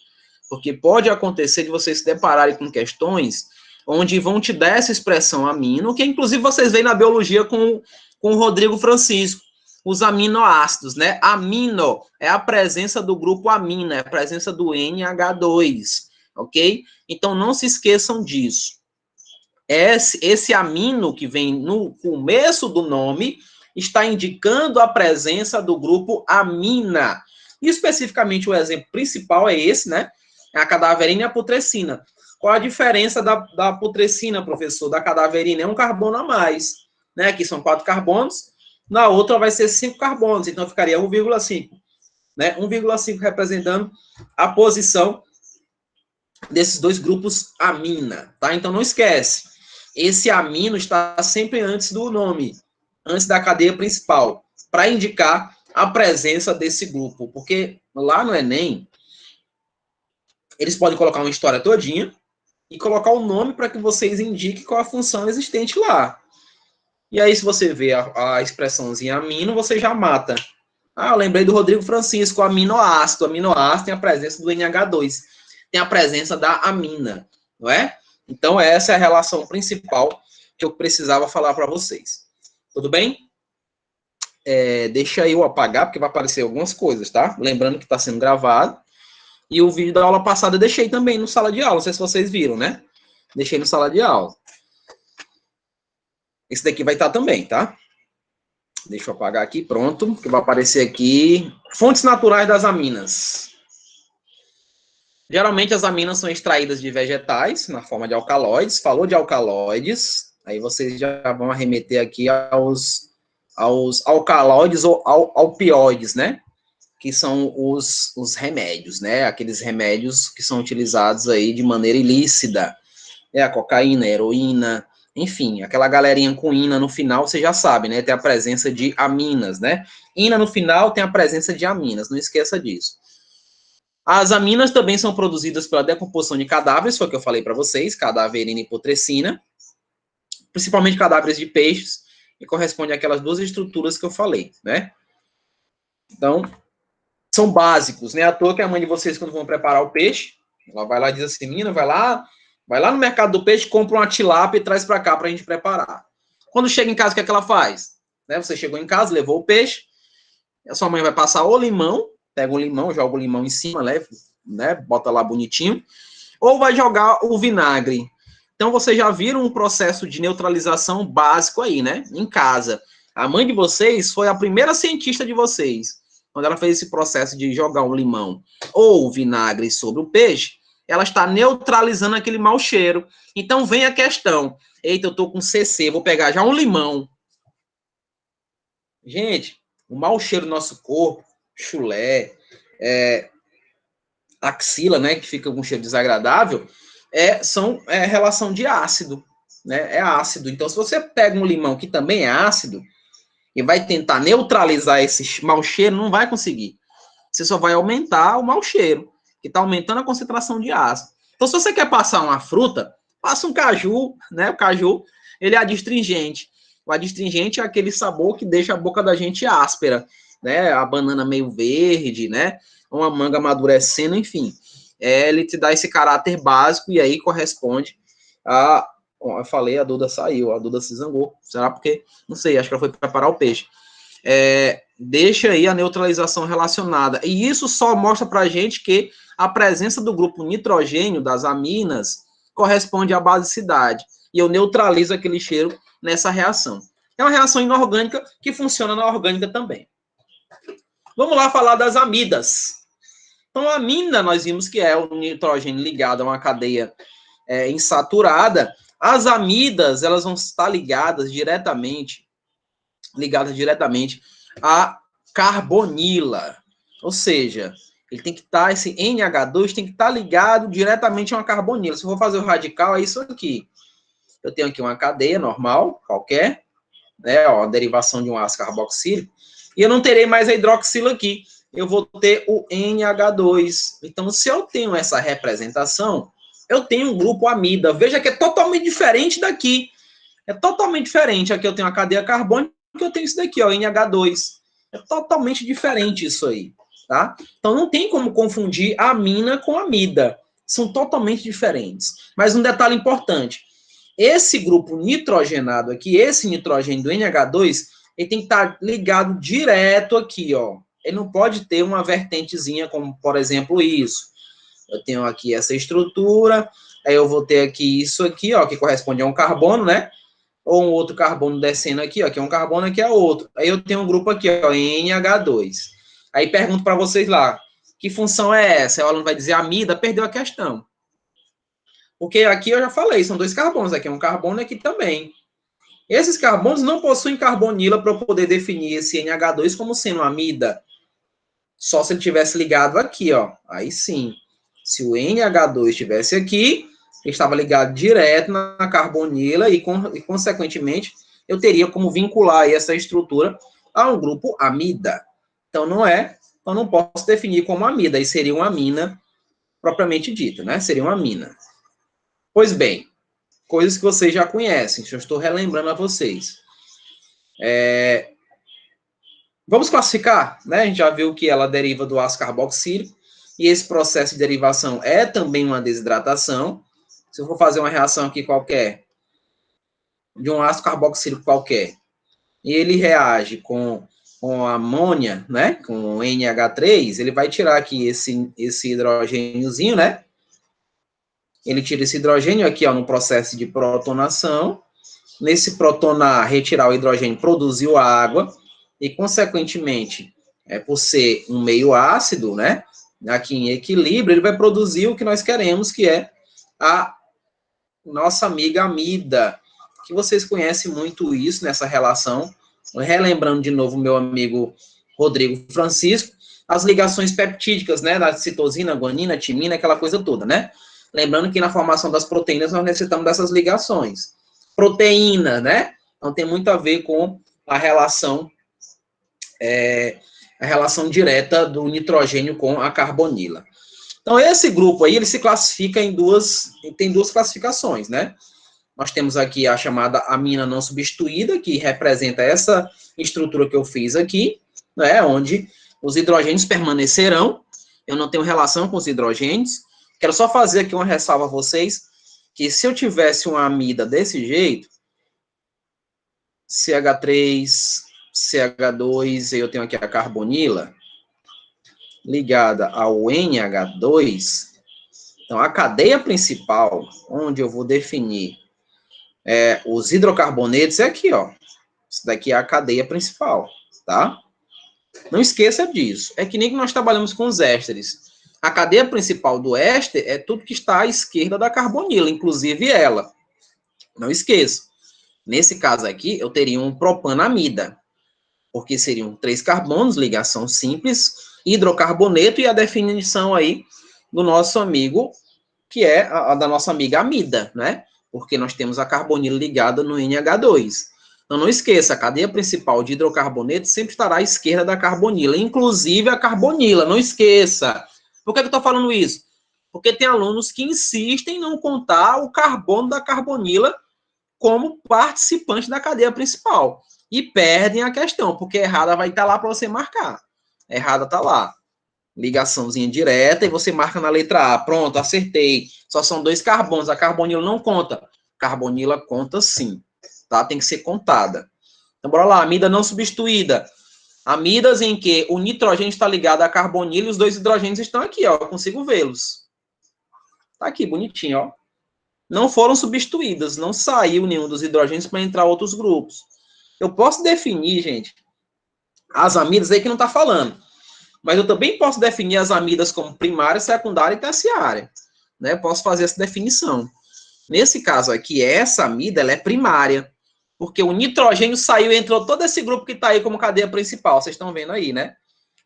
[SPEAKER 1] Porque pode acontecer de vocês se depararem com questões onde vão te dar essa expressão amino, que inclusive vocês veem na biologia com o Rodrigo Francisco, os aminoácidos, né? Amino é a presença do grupo amina, é a presença do NH2, ok? Então, não se esqueçam disso. Esse amino que vem no começo do nome está indicando a presença do grupo amina. E, especificamente, o exemplo principal é esse, né? É a cadaverina e a putrescina. Qual a diferença da putrescina, professor, da cadaverina? É um carbono a mais, né? Aqui são 4 carbonos, na outra vai ser 5 carbonos, então ficaria 1,5, né? 1,5 representando a posição desses dois grupos amina, tá? Então não esquece, esse amino está sempre antes do nome, antes da cadeia principal, para indicar a presença desse grupo, porque lá no Enem, eles podem colocar uma história todinha e colocar o nome para que vocês indiquem qual a função existente lá. E aí, se você vê a expressãozinha amino, você já mata. Ah, eu lembrei do Rodrigo Francisco, aminoácido. Aminoácido tem a presença do NH2, tem a presença da amina, não é? Então, essa é a relação principal que eu precisava falar para vocês. Tudo bem? Deixa eu apagar, porque vai aparecer algumas coisas, tá? Lembrando que está sendo gravado. E o vídeo da aula passada eu deixei também no sala de aula, não sei se vocês viram, né? Deixei no sala de aula. Esse daqui vai estar também, tá? Deixa eu apagar aqui, pronto, que vai aparecer aqui. Fontes naturais das aminas. Geralmente as aminas são extraídas de vegetais, na forma de alcaloides. Falou de alcaloides, aí vocês já vão arremeter aqui aos alcaloides ou alpioides, né? Que são os remédios, né? Aqueles remédios que são utilizados aí de maneira ilícita. É a cocaína, a heroína, enfim, aquela galerinha com ina no final, você já sabe, né? Tem a presença de aminas, né? Ina no final tem a presença de aminas, não esqueça disso. As aminas também são produzidas pela decomposição de cadáveres, foi o que eu falei para vocês, cadaverina e putrescina, principalmente cadáveres de peixes, e corresponde àquelas duas estruturas que eu falei, né? Então, são básicos, né? À toa que a mãe de vocês, quando vão preparar o peixe, ela vai lá e diz assim, menina, vai lá no mercado do peixe, compra uma tilápia e traz para cá para a gente preparar. Quando chega em casa, o que é que ela faz? Né? Você chegou em casa, levou o peixe, a sua mãe vai passar o limão, pega o limão, joga o limão em cima, né? Bota lá bonitinho, ou vai jogar o vinagre. Então, vocês já viram um processo de neutralização básico aí, né? Em casa. A mãe de vocês foi a primeira cientista de vocês. Quando ela fez esse processo de jogar o limão ou o vinagre sobre o peixe, ela está neutralizando aquele mau cheiro. Então, vem a questão. Eita, eu tô com CC, vou pegar já um limão. Gente, o mau cheiro do nosso corpo, chulé, axila, né, que fica com um cheiro desagradável, são relação de ácido, né? É ácido. Então, se você pega um limão que também é ácido e vai tentar neutralizar esse mau cheiro, não vai conseguir. Você só vai aumentar o mau cheiro, que está aumentando a concentração de ácido. Então, se você quer passar uma fruta, passa um caju, né? O caju, ele é adstringente. O adstringente é aquele sabor que deixa a boca da gente áspera, né? A banana meio verde, né? Uma manga amadurecendo, enfim. Ele te dá esse caráter básico e aí corresponde a... Bom, eu falei, a Duda saiu, a Duda se zangou. Será porque? Não sei, acho que ela foi preparar o peixe. Deixa aí a neutralização relacionada. E isso só mostra para a gente que a presença do grupo nitrogênio das aminas corresponde à basicidade. E eu neutralizo aquele cheiro nessa reação. É uma reação inorgânica que funciona na orgânica também. Vamos lá falar das amidas. Então, a amida, nós vimos que é o nitrogênio ligado a uma cadeia insaturada. As amidas, elas vão estar ligadas diretamente a carbonila. Ou seja, ele tem que estar, esse NH2 tem que estar ligado diretamente a uma carbonila. Se eu for fazer o radical, é isso aqui. Eu tenho aqui uma cadeia normal, qualquer, né, ó, a derivação de um ácido carboxílico, e eu não terei mais a hidroxila aqui. Eu vou ter o NH2. Então, se eu tenho essa representação, eu tenho um grupo amida. Veja que é totalmente diferente daqui. É totalmente diferente. Aqui eu tenho a cadeia carbônica, que eu tenho isso daqui, ó, NH2. É totalmente diferente isso aí, tá? Então não tem como confundir amina com amida. São totalmente diferentes. Mas um detalhe importante, esse grupo nitrogenado aqui, esse nitrogênio do NH2, ele tem que estar ligado direto aqui, ó. Ele não pode ter uma vertentezinha, como, por exemplo, isso. Eu tenho aqui essa estrutura, aí eu vou ter aqui isso aqui, ó, que corresponde a um carbono, né? Ou um outro carbono descendo aqui, ó, que é um carbono, aqui é outro. Aí eu tenho um grupo aqui, ó, NH2. Aí pergunto para vocês lá, que função é essa? Ela não vai dizer amida, perdeu a questão. Porque aqui eu já falei, são dois carbonos, aqui é um carbono, aqui também. Esses carbonos não possuem carbonila para eu poder definir esse NH2 como sendo amida. Só se ele tivesse ligado aqui, ó. Aí sim. Se o NH2 estivesse aqui, ele estava ligado direto na carbonila e, consequentemente, eu teria como vincular essa estrutura a um grupo amida. Então, eu não posso definir como amida, aí seria uma amina propriamente dita, né? Seria uma amina. Pois bem, coisas que vocês já conhecem, eu estou relembrando a vocês. Vamos classificar, né? A gente já viu que ela deriva do ácido carboxílico, e esse processo de derivação é também uma desidratação. Se eu for fazer uma reação aqui qualquer, de um ácido carboxílico qualquer, e ele reage com amônia, né? Com NH3, ele vai tirar aqui esse hidrogêniozinho, né? Ele tira esse hidrogênio aqui, ó, no processo de protonação. Nesse protonar, retirar o hidrogênio, produziu água, e, consequentemente, por ser um meio ácido, né? aqui em equilíbrio, ele vai produzir o que nós queremos, que é a nossa amiga amida, que vocês conhecem muito isso nessa relação. Relembrando de novo meu amigo Rodrigo Francisco, as ligações peptídicas, né, da citosina, guanina, timina, aquela coisa toda, né? Lembrando que na formação das proteínas nós necessitamos dessas ligações. Proteína, né? Então tem muito a ver com a relação direta do nitrogênio com a carbonila. Então esse grupo aí, ele se classifica tem duas classificações, né? Nós temos aqui a chamada amina não substituída, que representa essa estrutura que eu fiz aqui, né, onde os hidrogênios permanecerão. Eu não tenho relação com os hidrogênios. Quero só fazer aqui uma ressalva a vocês, que se eu tivesse uma amida desse jeito, CH3, CH2, eu tenho aqui a carbonila, ligada ao NH2, então a cadeia principal, onde eu vou definir os hidrocarbonetos, é aqui, ó. Isso daqui é a cadeia principal, tá? Não esqueça disso. É que nem que nós trabalhamos com os ésteres. A cadeia principal do éster é tudo que está à esquerda da carbonila, inclusive ela. Não esqueça. Nesse caso aqui, eu teria um propanamida, porque seriam 3 carbonos, ligação simples, hidrocarboneto e a definição aí do nosso amigo, que é a da nossa amiga amida, né? Porque nós temos a carbonila ligada no NH2. Então, não esqueça, a cadeia principal de hidrocarboneto sempre estará à esquerda da carbonila, inclusive a carbonila, não esqueça. Por que eu estou falando isso? Porque tem alunos que insistem em não contar o carbono da carbonila como participante da cadeia principal. E perdem a questão, porque errada vai estar lá para você marcar. Errada está lá. Ligaçãozinha direta e você marca na letra A. Pronto, acertei. Só são 2 carbonos. A carbonila não conta. Carbonila conta sim. Tá? Tem que ser contada. Então, bora lá. Amida não substituída. Amidas em que o nitrogênio está ligado à carbonila e os 2 hidrogênios estão aqui, ó. Eu consigo vê-los. Tá aqui, bonitinho, ó. Não foram substituídas. Não saiu nenhum dos hidrogênios para entrar outros grupos. Eu posso definir, gente, as amidas aí que não está falando. Mas eu também posso definir as amidas como primária, secundária e terciária. Né? Posso fazer essa definição. Nesse caso aqui, essa amida ela é primária, porque o nitrogênio saiu e entrou todo esse grupo que está aí como cadeia principal. Vocês estão vendo aí, né?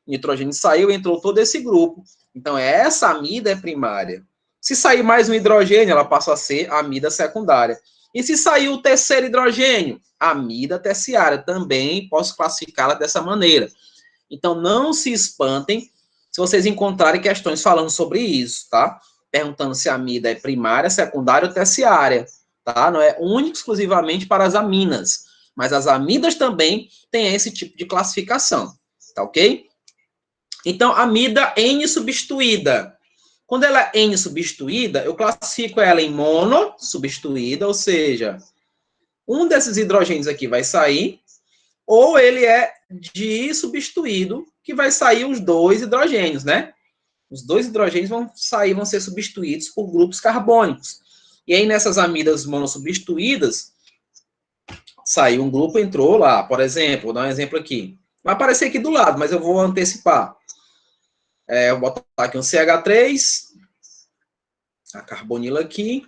[SPEAKER 1] O nitrogênio saiu e entrou todo esse grupo. Então, essa amida é primária. Se sair mais um hidrogênio, ela passa a ser amida secundária. E se sair o terceiro hidrogênio, amida terciária. Também posso classificá-la dessa maneira. Então, não se espantem se vocês encontrarem questões falando sobre isso, tá? Perguntando se a amida é primária, secundária ou terciária, tá? Não é único exclusivamente para as aminas, mas as amidas também têm esse tipo de classificação, tá ok? Então, amida N substituída. Quando ela é N substituída, eu classifico ela em mono substituída, ou seja, um desses hidrogênios aqui vai sair, ou ele é di substituído, que vai sair os 2 hidrogênios, né? Os 2 hidrogênios vão ser substituídos por grupos carbônicos. E aí, nessas amidas monossubstituídas, saiu um grupo, entrou lá, por exemplo, vou dar um exemplo aqui. Vai aparecer aqui do lado, mas eu vou antecipar. Eu vou botar aqui um CH3, a carbonila aqui,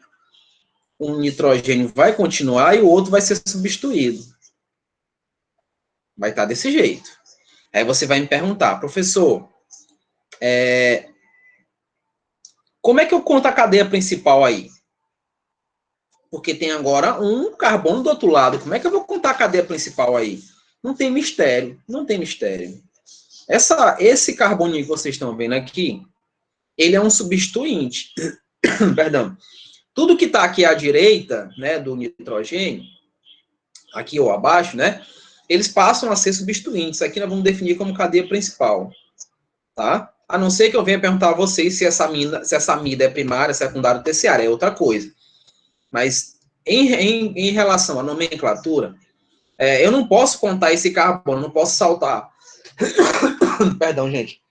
[SPEAKER 1] um nitrogênio vai continuar e o outro vai ser substituído. Vai estar desse jeito. Aí você vai me perguntar, professor, como é que eu conto a cadeia principal aí? Porque tem agora um carbono do outro lado. Como é que eu vou contar a cadeia principal aí? Não tem mistério, não tem mistério. Esse carboninho que vocês estão vendo aqui, ele é um substituinte. Perdão. Tudo que está aqui à direita, né, do nitrogênio, aqui ou abaixo, né, eles passam a ser substituintes. Aqui nós vamos definir como cadeia principal, tá? A não ser que eu venha perguntar a vocês se essa amida é primária, secundária ou terciária, é outra coisa. Mas em relação à nomenclatura, eu não posso contar esse carbono, não posso saltar. Perdão, gente.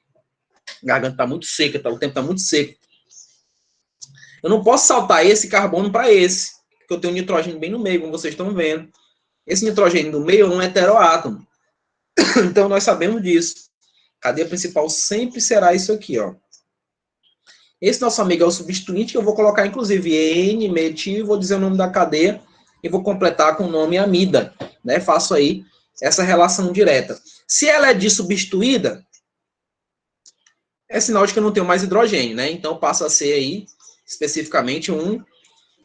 [SPEAKER 1] A garganta está muito seca, o tempo está muito seco. Eu não posso saltar esse carbono para esse, porque eu tenho nitrogênio bem no meio, como vocês estão vendo. Esse nitrogênio no meio é um heteroátomo. Então, nós sabemos disso. A cadeia principal sempre será isso aqui, ó. Esse nosso amigo é o substituinte, que eu vou colocar, inclusive, N-metil, vou dizer o nome da cadeia, e vou completar com o nome amida, né? Faço aí essa relação direta. Se ela é dissubstituída, é sinal de que eu não tenho mais hidrogênio, né? Então, passa a ser aí, especificamente,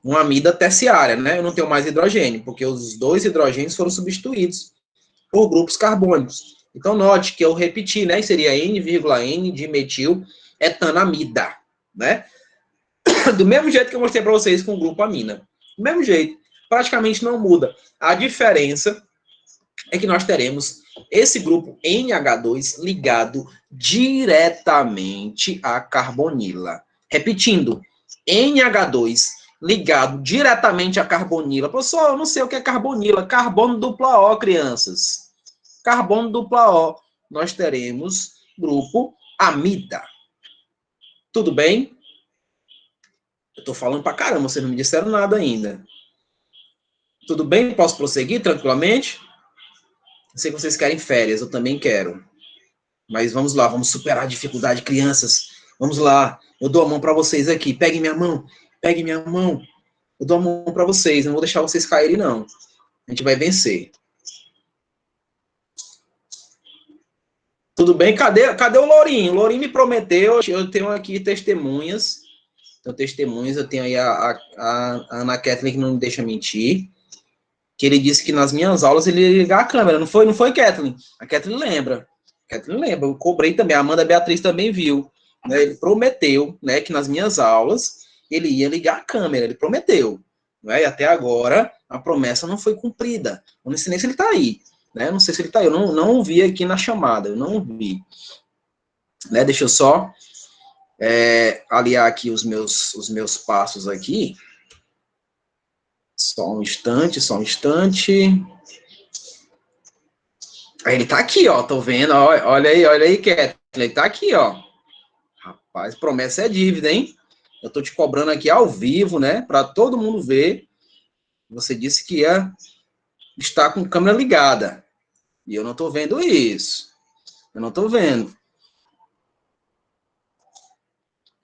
[SPEAKER 1] uma amida terciária, né? Eu não tenho mais hidrogênio, porque os dois hidrogênios foram substituídos por grupos carbônicos. Então, note que eu repeti, né? Seria N,N de metil etanamida, né? Do mesmo jeito que eu mostrei para vocês com o grupo amina. Do mesmo jeito, praticamente não muda. A diferença é que nós teremos esse grupo NH2 ligado diretamente à carbonila. Repetindo, NH2 ligado diretamente à carbonila. Professor, eu não sei o que é carbonila. Carbono dupla O, crianças. Carbono dupla O. Nós teremos grupo amida. Tudo bem? Eu estou falando pra caramba, vocês não me disseram nada ainda. Tudo bem? Posso prosseguir tranquilamente? Eu sei que vocês querem férias, eu também quero. Mas vamos lá, vamos superar a dificuldade, crianças. Vamos lá. Eu dou a mão para vocês aqui. Peguem minha mão. Peguem minha mão. Eu dou a mão para vocês. Não vou deixar vocês caírem, não. A gente vai vencer. Tudo bem? Cadê o Lourinho? O Lourinho me prometeu. Eu tenho aqui testemunhas. Então, testemunhas. Eu tenho aí a Ana Kathleen, que não me deixa mentir. Que ele disse que nas minhas aulas ele ia ligar a câmera. Não foi, Kathleen? A Kathleen lembra. Eu cobrei também. A Amanda Beatriz também viu. Né? Ele prometeu, né, que nas minhas aulas ele ia ligar a câmera. Ele prometeu. Né? E até agora a promessa não foi cumprida. Eu não sei nem se ele está aí. Né? Não sei se ele está aí. Eu não vi aqui na chamada. Eu não vi. Né? Deixa eu só aliar aqui os meus passos aqui. Só um instante. Ele tá aqui, ó, tô vendo, ó, olha aí, Kathleen, ele tá aqui, ó. Rapaz, promessa é dívida, hein? Eu tô te cobrando aqui ao vivo, né, para todo mundo ver. Você disse que ia estar com câmera ligada. E eu não tô vendo isso. Eu não tô vendo.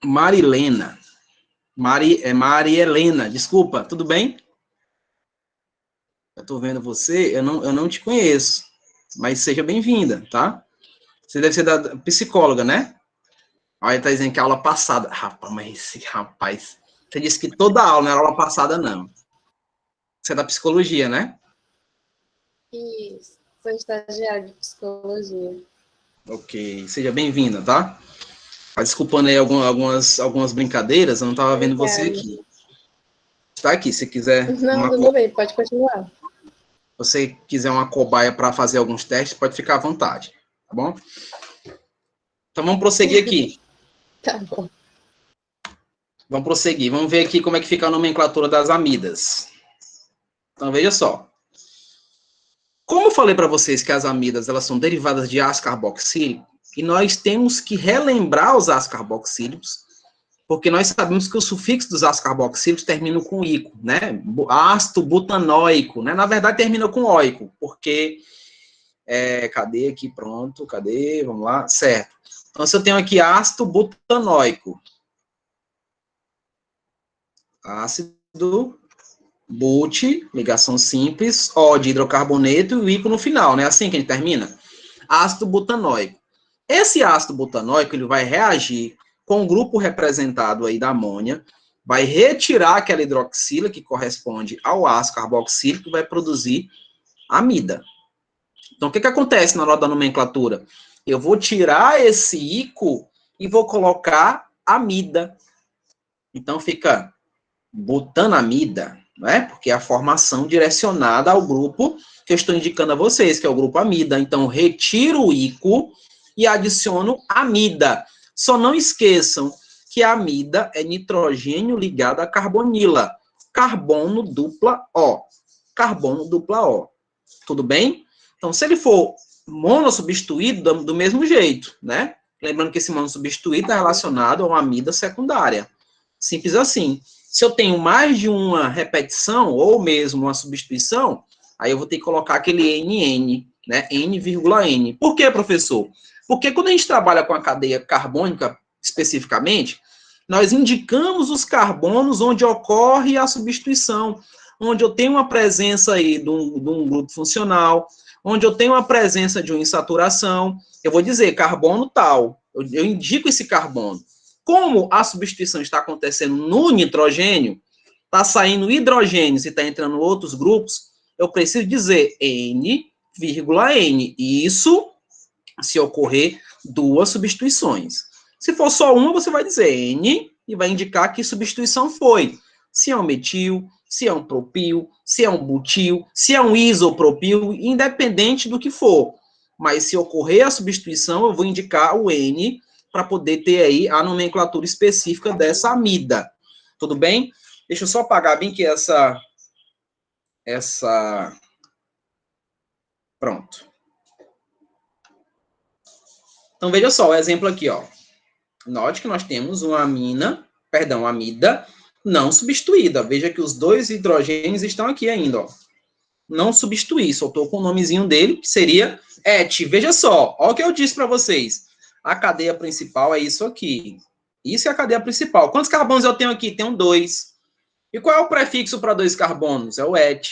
[SPEAKER 1] Marilena. Mari Helena, desculpa, tudo bem? Eu tô vendo você, eu não te conheço. Mas seja bem-vinda, tá? Você deve ser da psicóloga, né? Olha, tá dizendo que a aula passada. Rapaz, mas esse rapaz. Você disse que toda aula não era aula passada, não. Você é da psicologia, né?
[SPEAKER 2] Isso, sou estagiária de psicologia.
[SPEAKER 1] Ok, seja bem-vinda, tá? Desculpando aí algumas brincadeiras, eu não estava vendo você aqui. Está aqui, se quiser.
[SPEAKER 2] Não, tudo bem, pode continuar.
[SPEAKER 1] Se você quiser uma cobaia para fazer alguns testes, pode ficar à vontade, tá bom? Então vamos prosseguir aqui.
[SPEAKER 2] Tá bom.
[SPEAKER 1] Vamos prosseguir, vamos ver aqui como é que fica a nomenclatura das amidas. Então veja só. Como eu falei para vocês que as amidas elas são derivadas de ácido carboxílico, e nós temos que relembrar os ácidos carboxílicos, porque nós sabemos que o sufixo dos ácidos carboxílicos termina com ico, né? Ácido butanóico, né? Na verdade termina com óico, porque cadê aqui? Pronto, cadê? Vamos lá, certo. Então, se eu tenho aqui ácido butanóico, ácido but, ligação simples, O de hidrocarboneto e o ico no final, né? Assim que ele termina. Ácido butanóico. Esse ácido butanóico, ele vai reagir com o grupo representado aí da amônia, vai retirar aquela hidroxila que corresponde ao ácido carboxílico e vai produzir amida. Então, o que acontece na hora da nomenclatura? Eu vou tirar esse ico e vou colocar amida. Então, fica butanamida, não é? Porque é a formação direcionada ao grupo que eu estou indicando a vocês, que é o grupo amida. Então, retiro o ico e adiciono amida. Só não esqueçam que a amida é nitrogênio ligado a carbonila. Carbono dupla O. Carbono dupla O. Tudo bem? Então, se ele for monossubstituído, do mesmo jeito, né? Lembrando que esse monossubstituído é relacionado a uma amida secundária. Simples assim. Se eu tenho mais de uma repetição, ou mesmo uma substituição, aí eu vou ter que colocar aquele NN, né? N,N. Por quê, professor? Porque quando a gente trabalha com a cadeia carbônica, especificamente, Nós indicamos os carbonos onde ocorre a substituição, onde eu tenho uma presença aí de um grupo funcional, onde eu tenho a presença de uma insaturação, eu vou dizer carbono tal, eu indico esse carbono. Como a substituição está acontecendo no nitrogênio, está saindo hidrogênio e está entrando outros grupos, eu preciso dizer N, N. Isso se ocorrer duas substituições. Se for só uma, você vai dizer N e vai indicar que substituição foi. Se é um metil, se é um propil, se é um butil, se é um isopropil, independente do que for. Mas se ocorrer a substituição, eu vou indicar o N para poder ter aí a nomenclatura específica dessa amida. Tudo bem? Deixa eu só apagar bem que essa... Pronto. Então, veja só o exemplo aqui, ó. Note que nós temos uma amida não substituída. Veja que os dois hidrogênios estão aqui ainda, ó. Não substituir, só estou com o nomezinho dele, que seria ET. Veja só, olha o que eu disse para vocês. A cadeia principal é isso aqui. Isso é a cadeia principal. Quantos carbonos eu tenho aqui? Tenho 2. E qual é o prefixo para 2 carbonos? É o ET.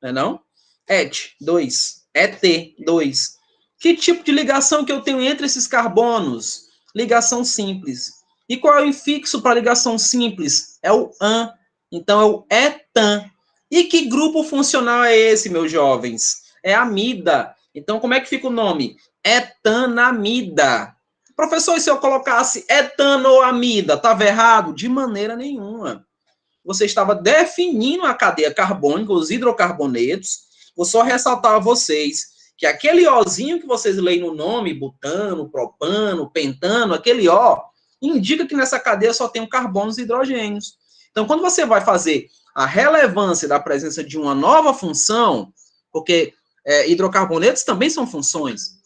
[SPEAKER 1] Não é não? ET, 2. ET, 2. Que tipo de ligação que eu tenho entre esses carbonos? Ligação simples. E qual é o infixo para ligação simples? É o AN. Então, é o etan. E que grupo funcional é esse, meus jovens? É amida. Então, como é que fica o nome? Etanamida. Professor, e se eu colocasse etanoamida, estava errado? De maneira nenhuma. Você estava definindo a cadeia carbônica, os hidrocarbonetos. Vou só ressaltar a vocês que aquele Ozinho que vocês leem no nome, butano, propano, pentano, aquele O, indica que nessa cadeia só tem carbonos e hidrogênios. Então, quando você vai fazer a relevância da presença de uma nova função, porque hidrocarbonetos também são funções.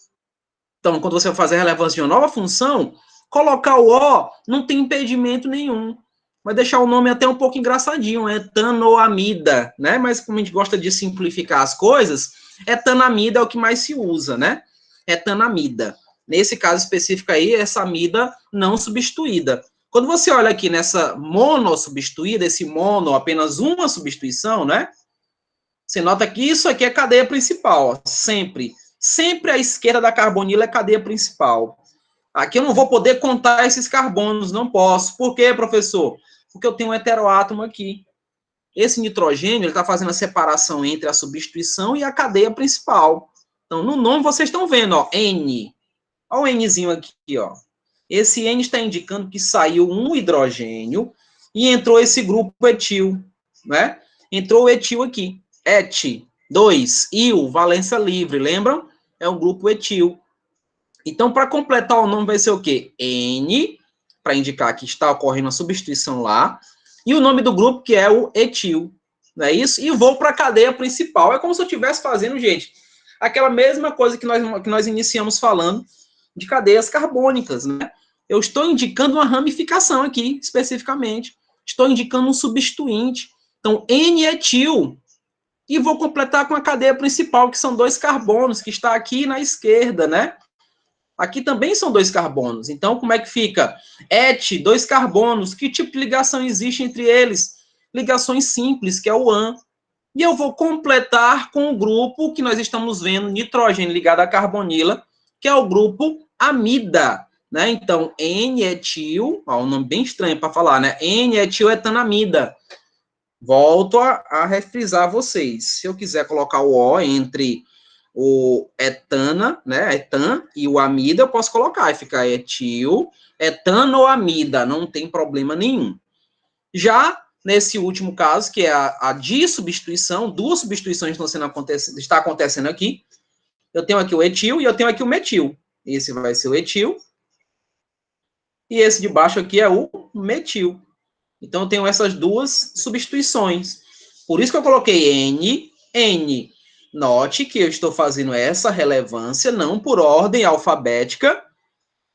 [SPEAKER 1] Então, quando você vai fazer a relevância de uma nova função, colocar o O não tem impedimento nenhum. Vai deixar o nome até um pouco engraçadinho, etanoamida, né? Mas como a gente gosta de simplificar as coisas, etanamida é o que mais se usa, né? Etanamida. Nesse caso específico aí, essa amida não substituída. Quando você olha aqui nessa monossubstituída, esse mono, apenas uma substituição, né? Você nota que isso aqui é cadeia principal, ó, sempre. Sempre à esquerda da carbonila é cadeia principal. Aqui eu não vou poder contar esses carbonos, não posso. Por quê, professor? Porque eu tenho um heteroátomo aqui. Esse nitrogênio está fazendo a separação entre a substituição e a cadeia principal. Então, no nome vocês estão vendo, ó, N. Olha o Nzinho aqui, ó. Esse N está indicando que saiu um hidrogênio e entrou esse grupo etil, né? Entrou o etil aqui. Et, 2, il, valência livre, lembram? É um grupo etil. Então, para completar o nome vai ser o quê? N, para indicar que está ocorrendo a substituição lá, e o nome do grupo, que é o etil, não é isso? E vou para a cadeia principal. É como se eu estivesse fazendo, gente, aquela mesma coisa que nós iniciamos falando de cadeias carbônicas, né? Eu estou indicando uma ramificação aqui, especificamente. Estou indicando um substituinte. Então, N-etil. E vou completar com a cadeia principal, que são 2 carbonos, que está aqui na esquerda, né? Aqui também são 2 carbonos. Então, como é que fica? Et, 2 carbonos. Que tipo de ligação existe entre eles? Ligações simples, que é o AN. E eu vou completar com o grupo que nós estamos vendo, nitrogênio ligado à carbonila, que é o grupo amida, né? Então, N-etil, ó, um nome bem estranho para falar, né? N-etiletanamida. Volto a refrisar vocês. Se eu quiser colocar o O entre o etana, né, etan e o amida, eu posso colocar, e ficar etil, etanoamida, não tem problema nenhum. Já nesse último caso, que é a dissubstituição, 2 substituições está acontecendo aqui, eu tenho aqui o etil e eu tenho aqui o metil. Esse vai ser o etil, e esse de baixo aqui é o metil. Então, eu tenho essas 2 substituições. Por isso que eu coloquei N, N. Note que eu estou fazendo essa relevância não por ordem alfabética.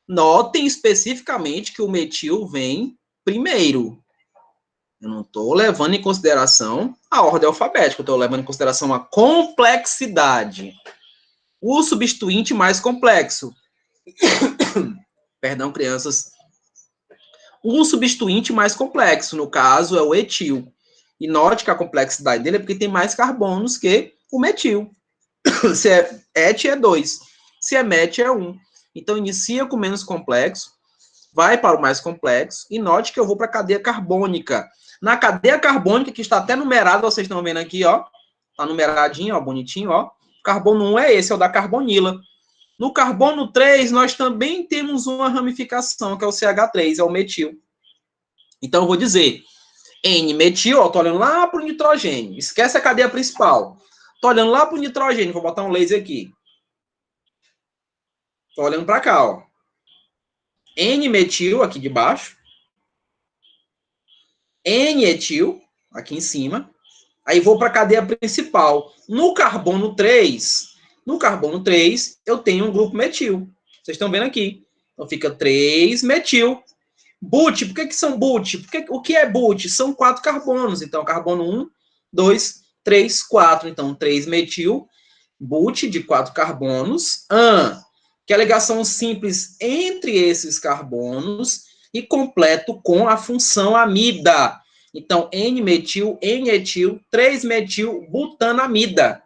[SPEAKER 1] Notem especificamente que o metil vem primeiro. Eu não estou levando em consideração a ordem alfabética, eu estou levando em consideração a complexidade. O substituinte mais complexo. Perdão, crianças. Um substituinte mais complexo, no caso, é o etil. E note que a complexidade dele é porque tem mais carbonos que o metil. Se é et, é 2. Se é met, é 1. Então, inicia com menos complexo, vai para o mais complexo, e note que eu vou para a cadeia carbônica. Na cadeia carbônica, que está até numerada, vocês estão vendo aqui, ó, tá numeradinho, ó, bonitinho, ó. Carbono 1 é esse, é o da carbonila. No carbono 3, nós também temos uma ramificação, que é o CH3, é o metil. Então, eu vou dizer, N-metil, ó, tô olhando lá para o nitrogênio. Esquece a cadeia principal. Tô olhando lá para o nitrogênio, vou botar um laser aqui. Tô olhando para cá, ó. N-metil, aqui de baixo. N-etil, aqui em cima. Aí vou para a cadeia principal. No carbono 3, eu tenho um grupo metil. Vocês estão vendo aqui. Então fica 3-metil. But, por que são but? O que é but? São 4 carbonos. Então, carbono 1, 2, 3, 4. Então, 3-metil, but de 4 carbonos. Que é a ligação simples entre esses carbonos e completo com a função amida. Então, N-metil, N-etil, 3-metil, butanamida.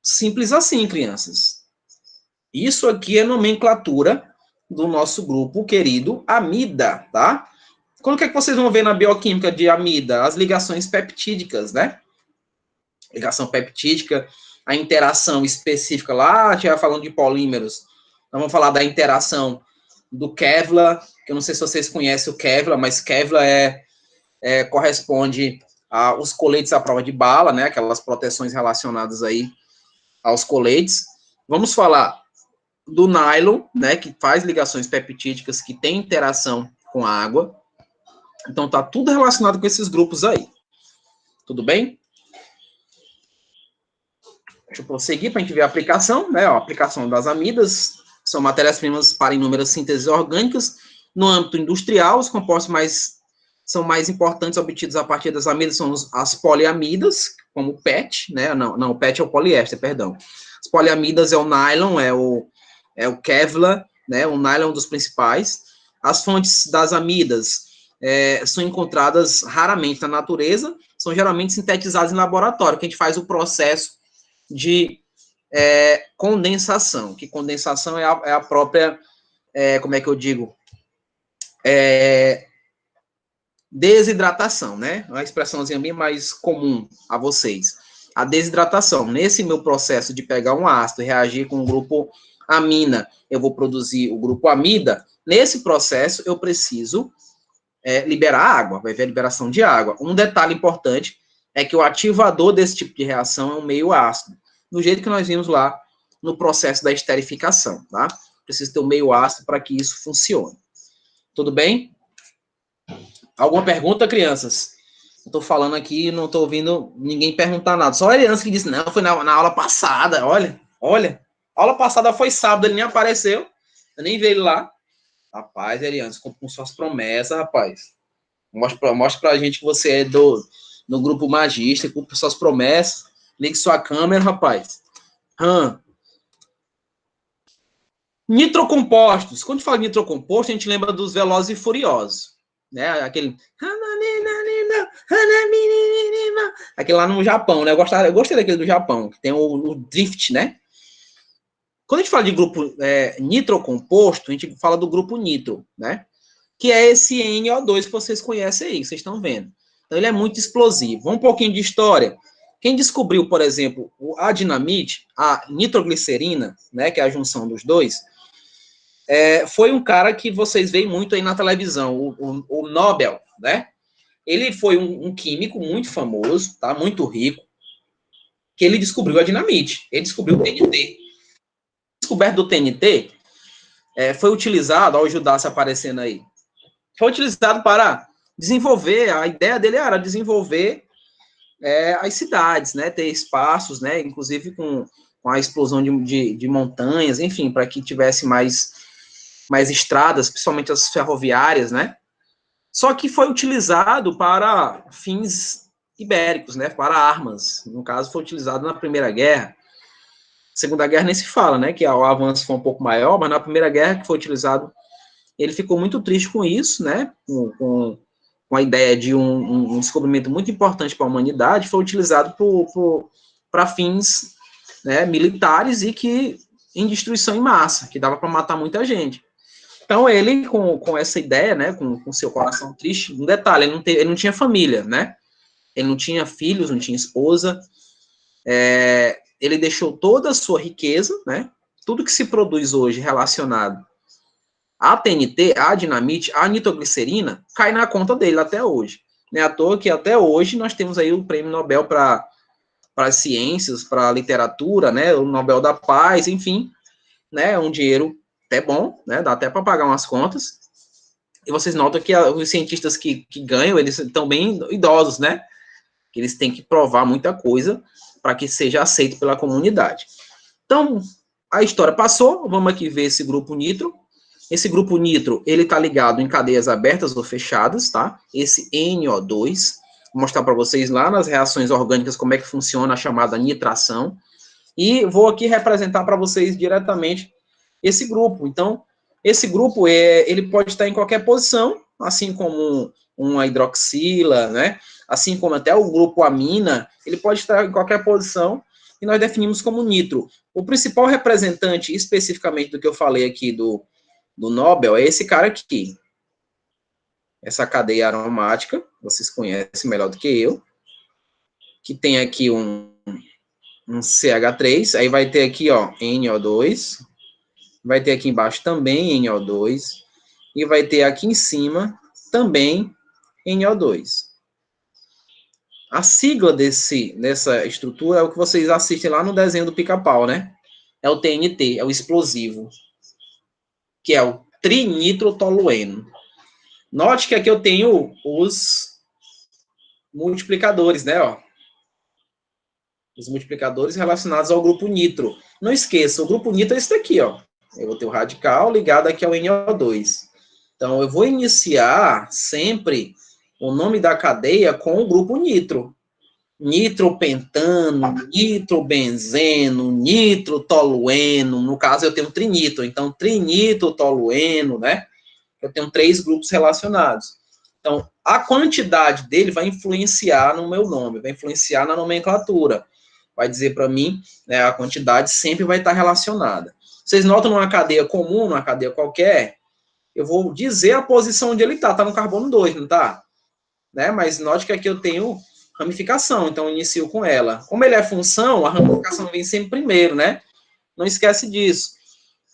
[SPEAKER 1] Simples assim, crianças. Isso aqui é nomenclatura do nosso grupo querido amida, tá? Quando que vocês vão ver na bioquímica de amida? As ligações peptídicas, né? Ligação peptídica, a interação específica lá, a gente vai falando de polímeros. Então, vamos falar da interação do Kevlar, que eu não sei se vocês conhecem o Kevlar, mas Kevlar corresponde aos coletes à prova de bala, né? Aquelas proteções relacionadas aí aos coletes. Vamos falar do nylon, né? Que faz ligações peptídicas, que tem interação com a água. Então, tá tudo relacionado com esses grupos aí. Tudo bem? Deixa eu prosseguir para a gente ver a aplicação, né? A aplicação das amidas são matérias-primas para inúmeras sínteses orgânicas. No âmbito industrial, os compostos são mais importantes obtidos a partir das amidas são as poliamidas, como o PET, né? Não, o PET é o poliéster, perdão. As poliamidas é o nylon, é o Kevlar, né? O nylon é um dos principais. As fontes das amidas são encontradas raramente na natureza, são geralmente sintetizadas em laboratório, que a gente faz o processo de condensação, que condensação é a própria, como é que eu digo? Desidratação, né? Uma expressãozinha bem mais comum a vocês. A desidratação. Nesse meu processo de pegar um ácido e reagir com o grupo amina, eu vou produzir o grupo amida. Nesse processo, eu preciso liberar água, vai haver liberação de água. Um detalhe importante é que o ativador desse tipo de reação é um meio ácido, do jeito que nós vimos lá no processo da esterificação, tá? Precisa ter um meio ácido para que isso funcione. Tudo bem? Alguma pergunta, crianças? Eu tô falando aqui e não tô ouvindo ninguém perguntar nada. Só a Eliana que disse, não, foi na aula passada. Olha. A aula passada foi sábado, ele nem apareceu. Eu nem vi ele lá. Rapaz, Eliana, com suas promessas, rapaz. Mostra pra gente que você é do grupo magista, com suas promessas. Ligue sua câmera, rapaz. Nitrocompostos. Quando a gente fala de nitrocomposto, a gente lembra dos Velozes e Furiosos. Né? Aquele lá no Japão, né? Eu gostei daquele do Japão, que tem o drift, né? Quando a gente fala de grupo nitrocomposto, a gente fala do grupo nitro, né? Que é esse NO2 que vocês conhecem aí, que vocês estão vendo. Então, ele é muito explosivo. Um pouquinho de história. Quem descobriu, por exemplo, a dinamite, a nitroglicerina, né, que é a junção dos dois, foi um cara que vocês veem muito aí na televisão, o Nobel, né? Ele foi um químico muito famoso, tá? Muito rico, que ele descobriu a dinamite. Ele descobriu o TNT. A descoberta do TNT foi utilizado, olha o Judas aparecendo aí, foi utilizado para desenvolver, a ideia dele era desenvolver as cidades, né? Ter espaços, né? Inclusive com a explosão de montanhas, enfim, para que tivesse mais estradas, principalmente as ferroviárias, né? Só que foi utilizado para fins ibéricos, né? Para armas. No caso, foi utilizado na Primeira Guerra. Segunda Guerra nem se fala, né? Que o avanço foi um pouco maior, mas na Primeira Guerra que foi utilizado Ele ficou muito triste com isso, né? Com a ideia de um descobrimento muito importante para a humanidade, foi utilizado para fins, né, militares e que em destruição em massa, que dava para matar muita gente. Então, ele, com essa ideia, né, com seu coração triste, um detalhe, ele não tinha família, né? Ele não tinha filhos, não tinha esposa. Ele deixou toda a sua riqueza, né? Tudo que se produz hoje relacionado à TNT, à dinamite, à nitroglicerina, cai na conta dele até hoje. Não é à toa que até hoje nós temos aí o prêmio Nobel para as ciências, para a literatura, né? O Nobel da Paz, enfim, né? É um dinheiro até bom, né? Dá até para pagar umas contas. E vocês notam que os cientistas que ganham, eles estão bem idosos, né? Que eles têm que provar muita coisa para que seja aceito pela comunidade. Então, a história passou, vamos aqui ver esse grupo nitro. Esse grupo nitro, ele está ligado em cadeias abertas ou fechadas, tá? Esse NO2, vou mostrar para vocês lá nas reações orgânicas como é que funciona a chamada nitração. E vou aqui representar para vocês diretamente esse grupo. Então, esse grupo, ele pode estar em qualquer posição, assim como uma hidroxila, né? Assim como até o grupo amina, ele pode estar em qualquer posição, e nós definimos como nitro. O principal representante, especificamente do que eu falei aqui do Nobel, é esse cara aqui. Essa cadeia aromática, vocês conhecem melhor do que eu, que tem aqui um CH3, aí vai ter aqui, ó, NO2, vai ter aqui embaixo também NO2, e vai ter aqui em cima também NO2. A sigla dessa estrutura é o que vocês assistem lá no desenho do Pica-Pau, né? É o TNT, é o explosivo, que é o trinitrotolueno. Note que aqui eu tenho os multiplicadores, né? Ó. Os multiplicadores relacionados ao grupo nitro. Não esqueça, o grupo nitro é esse daqui, ó. Eu vou ter o radical ligado aqui ao NO2. Então, eu vou iniciar sempre o nome da cadeia com o grupo nitro. Nitropentano, nitrobenzeno, nitrotolueno. No caso, eu tenho trinitro. Então, trinitrotolueno, né? Eu tenho 3 grupos relacionados. Então, a quantidade dele vai influenciar no meu nome, vai influenciar na nomenclatura. Vai dizer para mim, né, a quantidade sempre vai estar relacionada. Vocês notam numa cadeia comum, numa cadeia qualquer, eu vou dizer a posição onde ele está no carbono 2, não está? Né? Mas note que aqui eu tenho ramificação, então eu inicio com ela. Como ele é função, a ramificação vem sempre primeiro, né? Não esquece disso.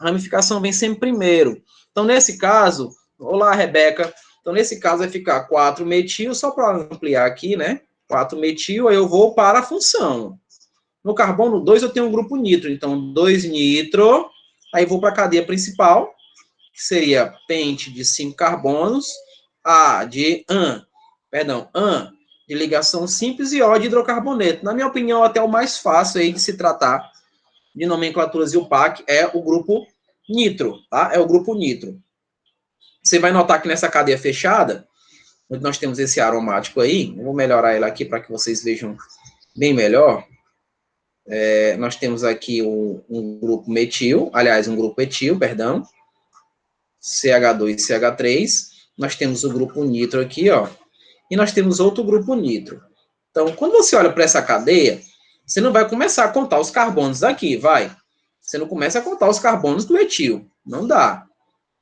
[SPEAKER 1] A ramificação vem sempre primeiro. Então, nesse caso, olá, Rebeca. Então, nesse caso, vai ficar 4-metil, só para ampliar aqui, né? 4-metil, aí eu vou para a função. No carbono 2, eu tenho um grupo nitro. Então, 2-nitro, aí vou para a cadeia principal, que seria pente de 5 carbonos, A de AN, de ligação simples e O de hidrocarboneto. Na minha opinião, até o mais fácil aí de se tratar de nomenclaturas IUPAC é o grupo nitro, tá? É o grupo nitro. Você vai notar que nessa cadeia fechada, onde nós temos esse aromático aí, eu vou melhorar ele aqui para que vocês vejam bem melhor. Nós temos aqui um grupo metil, aliás, um grupo etil, perdão, CH2 e CH3. Nós temos o grupo nitro aqui, ó, e nós temos outro grupo nitro. Então, quando você olha para essa cadeia, você não vai começar a contar os carbonos daqui, vai. Você não começa a contar os carbonos do etil. Não dá.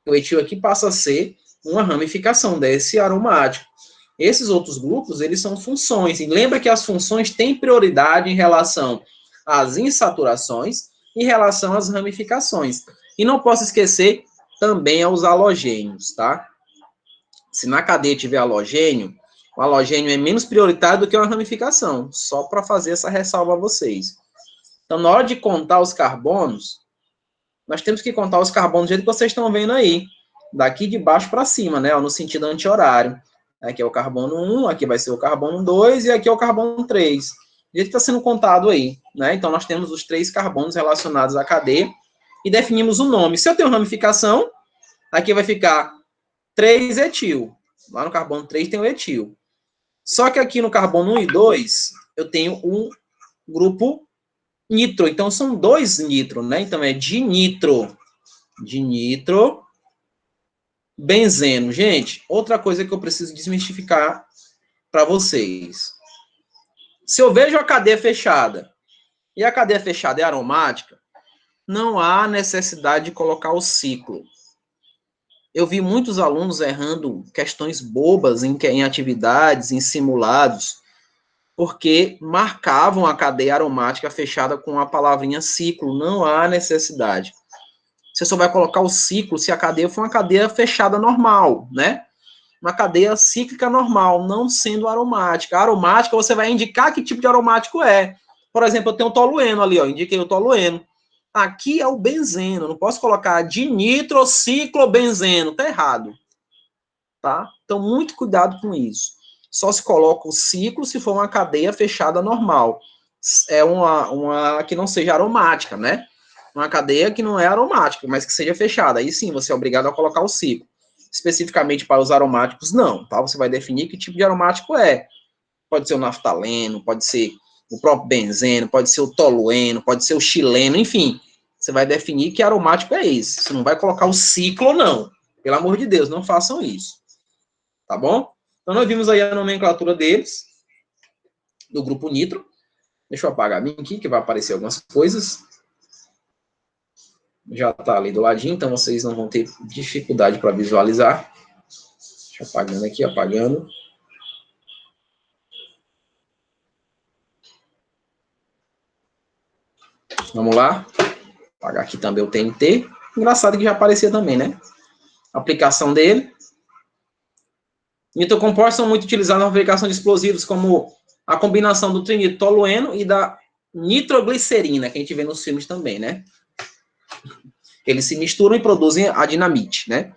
[SPEAKER 1] O etil aqui passa a ser uma ramificação desse aromático. Esses outros grupos, eles são funções. E lembra que as funções têm prioridade em relação às insaturações e em relação às ramificações. E não posso esquecer também aos halogênios, tá? Se na cadeia tiver halogênio, o halogênio é menos prioritário do que uma ramificação, só para fazer essa ressalva a vocês. Então, na hora de contar os carbonos, nós temos que contar os carbonos do jeito que vocês estão vendo aí, daqui de baixo para cima, né, no sentido anti-horário. Aqui é o carbono 1, aqui vai ser o carbono 2 e aqui é o carbono 3. Do jeito que está sendo contado aí, né? Então, nós temos os 3 carbonos relacionados à cadeia e definimos o nome. Se eu tenho ramificação, aqui vai ficar 3-etil. Lá no carbono 3 tem o etil. Só que aqui no carbono 1 e 2, eu tenho um grupo nitro. Então, são 2 nitro, né? Então, é dinitro. Dinitro. Benzeno. Gente, outra coisa que eu preciso desmistificar para vocês. Se eu vejo a cadeia fechada e a cadeia fechada é aromática, não há necessidade de colocar o ciclo. Eu vi muitos alunos errando questões bobas em atividades, em simulados, porque marcavam a cadeia aromática fechada com a palavrinha ciclo. Não há necessidade. Você só vai colocar o ciclo se a cadeia for uma cadeia fechada normal, né? Uma cadeia cíclica normal, não sendo aromática. A aromática, você vai indicar que tipo de aromático é. Por exemplo, eu tenho o tolueno ali, ó, indiquei o tolueno. Aqui é o benzeno, não posso colocar dinitrociclobenzeno, tá errado. Tá? Então, muito cuidado com isso. Só se coloca o ciclo se for uma cadeia fechada normal. É uma que não seja aromática, né? Uma cadeia que não é aromática, mas que seja fechada. Aí sim, você é obrigado a colocar o ciclo. Especificamente para os aromáticos, não, tá? Você vai definir que tipo de aromático é. Pode ser o naftaleno, pode ser o próprio benzeno, pode ser o tolueno, pode ser o xileno, enfim. Você vai definir que aromático é esse. Você não vai colocar o ciclo, não. Pelo amor de Deus, não façam isso. Tá bom? Então, nós vimos aí a nomenclatura deles, do grupo nitro. Deixa eu apagar a minha aqui, que vai aparecer algumas coisas. Já está ali do ladinho, então vocês não vão ter dificuldade para visualizar. Deixa eu apagando aqui, apagando. Vamos lá. Apagar aqui também o TNT. Engraçado que já aparecia também, né? A aplicação dele. Nitrocompostos são muito utilizados na fabricação de explosivos, como a combinação do trinitolueno e da nitroglicerina, que a gente vê nos filmes também, né? Eles se misturam e produzem a dinamite, né?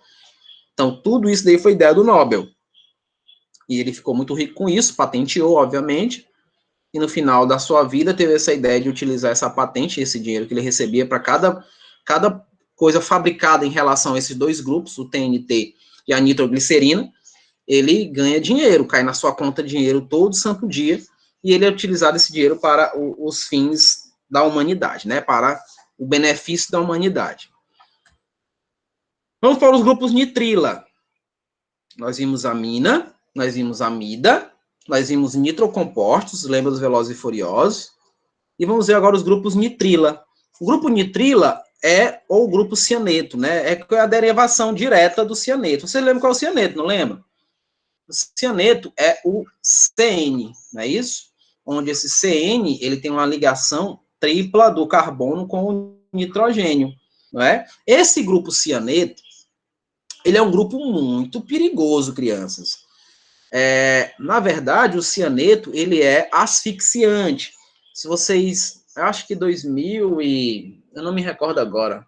[SPEAKER 1] Então, tudo isso daí foi ideia do Nobel. E ele ficou muito rico com isso, patenteou, obviamente, e no final da sua vida teve essa ideia de utilizar essa patente, esse dinheiro que ele recebia para cada coisa fabricada em relação a esses dois grupos, o TNT e a nitroglicerina, ele ganha dinheiro, cai na sua conta de dinheiro todo santo dia, e ele é utilizado esse dinheiro para os fins da humanidade, né? Para o benefício da humanidade. Vamos para os grupos nitrila. Nós vimos amina, nós vimos amida, nós vimos nitrocompostos, lembra dos Velozes e Furiosos, e vamos ver agora os grupos nitrila. O grupo nitrila é o grupo cianeto, né? É a derivação direta do cianeto. Você lembra qual é o cianeto, não lembra? O cianeto é o CN, não é isso? Onde esse CN, ele tem uma ligação tripla do carbono com o nitrogênio, não é? Esse grupo cianeto, ele é um grupo muito perigoso, crianças. Na verdade, o cianeto, ele é asfixiante. Se vocês, eu acho que eu não me recordo agora,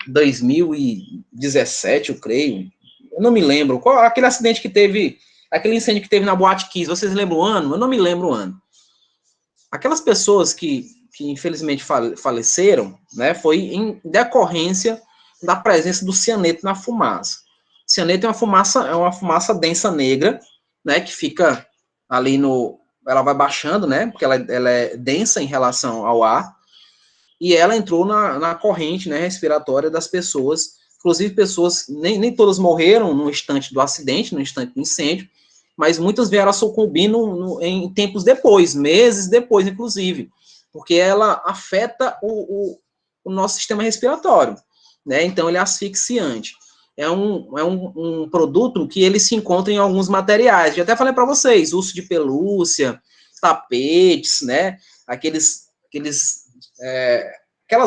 [SPEAKER 1] 2017, eu creio, eu não me lembro, qual aquele acidente que teve, aquele incêndio que teve na Boate Kiss, vocês lembram o ano? Eu não me lembro o ano. Aquelas pessoas que infelizmente faleceram, né, foi em decorrência da presença do cianeto na fumaça. O cianeto é uma fumaça densa negra, né, que fica ali ela vai baixando, né, porque ela é densa em relação ao ar, e ela entrou na corrente, né, respiratória das pessoas, inclusive pessoas, nem todas morreram no instante do acidente, no instante do incêndio, mas muitas vieram a sucumbir em tempos depois, meses depois, inclusive, porque ela afeta o nosso sistema respiratório, né, então ele é asfixiante. É um produto que ele se encontra em alguns materiais, já até falei para vocês, urso de pelúcia, tapetes, né, aquelas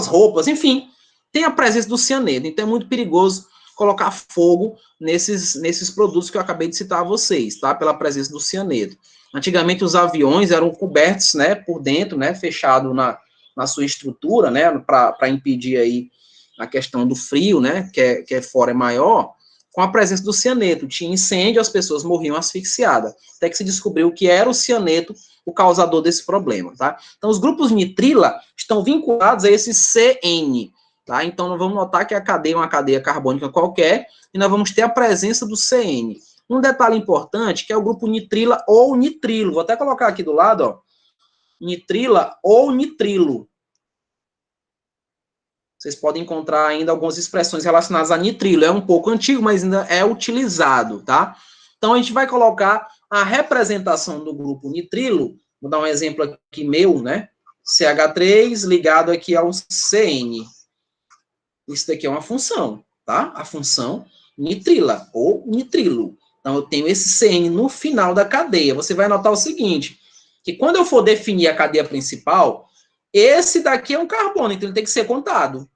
[SPEAKER 1] roupas, enfim, tem a presença do cianeto, então é muito perigoso colocar fogo nesses produtos que eu acabei de citar a vocês, tá? Pela presença do cianeto. Antigamente os aviões eram cobertos, né, por dentro, né, fechado na sua estrutura, né, para impedir aí a questão do frio, né, que fora é maior, com a presença do cianeto. Tinha incêndio, as pessoas morriam asfixiadas. Até que se descobriu que era o cianeto o causador desse problema, tá? Então, os grupos nitrila estão vinculados a esse CN, tá? Então, nós vamos notar que a cadeia é uma cadeia carbônica qualquer, e nós vamos ter a presença do CN. Um detalhe importante, que é o grupo nitrila ou nitrilo. Vou até colocar aqui do lado, ó. Nitrila ou nitrilo. vocês podem encontrar ainda algumas expressões relacionadas a nitrilo. É um pouco antigo, mas ainda é utilizado, tá? Então, a gente vai colocar a representação do grupo nitrilo. Vou dar um exemplo aqui meu, né? CH3 ligado aqui ao CN. Isso daqui é uma função, tá? A função nitrila ou nitrilo. Então, eu tenho esse CN no final da cadeia. Você vai notar o seguinte, que quando eu for definir a cadeia principal, esse daqui é um carbono, então ele tem que ser contado.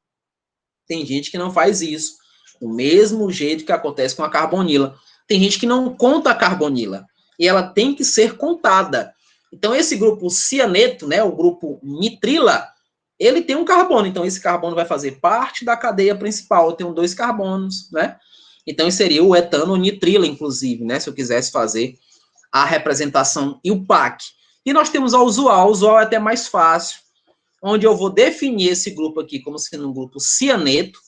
[SPEAKER 1] Tem gente que não faz isso. Do mesmo jeito que acontece com a carbonila. Tem gente que não conta a carbonila. E ela tem que ser contada. Então, esse grupo cianeto, né, o grupo nitrila, ele tem um carbono. Então, esse carbono vai fazer parte da cadeia principal. Eu tenho 2 carbonos, né? Então, isso seria o etano nitrila, inclusive, né? Se eu quisesse fazer a representação e o PAC. E nós temos a usual. O usual é até mais fácil, onde eu vou definir esse grupo aqui como sendo um grupo cianeto.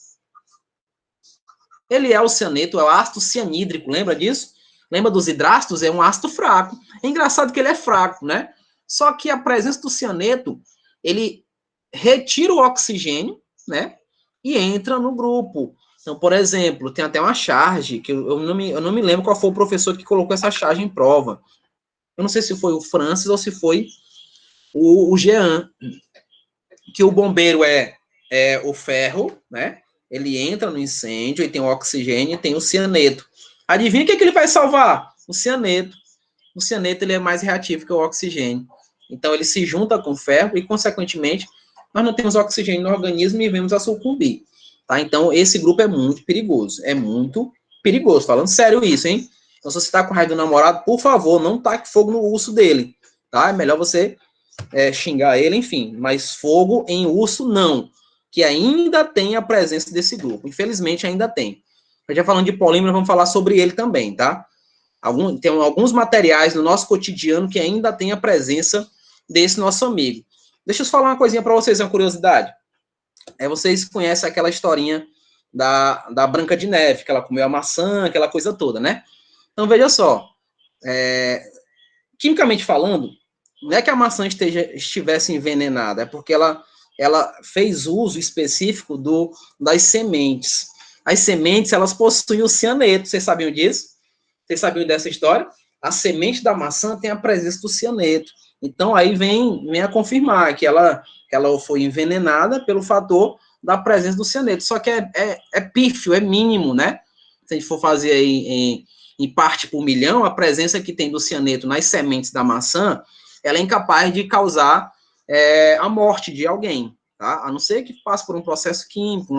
[SPEAKER 1] Ele é o cianeto, é o ácido cianídrico, lembra disso? Lembra dos hidrácidos? É um ácido fraco. É engraçado que ele é fraco, né? Só que a presença do cianeto, ele retira o oxigênio, né? E entra no grupo. Então, por exemplo, tem até uma charge, que eu não me lembro qual foi o professor que colocou essa charge em prova. Eu não sei se foi o Francis ou se foi o Jean, que o bombeiro é o ferro, né? Ele entra no incêndio, e tem o oxigênio e tem o cianeto. Adivinha o que ele vai salvar? O cianeto. O cianeto ele é mais reativo que o oxigênio. Então, ele se junta com o ferro e, consequentemente, nós não temos oxigênio no organismo e vemos a sucumbir. Tá? Então, esse grupo é muito perigoso. É muito perigoso. Falando sério isso, hein? Então, se você está com raiva do namorado, por favor, não taque fogo no urso dele. Tá? É melhor você xingar ele, enfim. Mas fogo em urso, não. Que ainda tem a presença desse grupo. Infelizmente, ainda tem. Já falando de polímero, vamos falar sobre ele também, tá? Tem alguns materiais no nosso cotidiano que ainda tem a presença desse nosso amigo. Deixa eu falar uma coisinha para vocês, uma curiosidade. Vocês conhecem aquela historinha da Branca de Neve, que ela comeu a maçã, aquela coisa toda, né? Então, veja só. Quimicamente falando, não é que a maçã estivesse envenenada, é porque ela fez uso específico das sementes. As sementes, elas possuem o cianeto. Vocês sabiam disso? Vocês sabiam dessa história? A semente da maçã tem a presença do cianeto. Então, aí vem a confirmar que ela foi envenenada pelo fator da presença do cianeto. Só que é pífio, é mínimo, né? Se a gente for fazer aí em parte por milhão, a presença que tem do cianeto nas sementes da maçã, ela é incapaz de causar a morte de alguém, tá? A não ser que passe por um processo químico,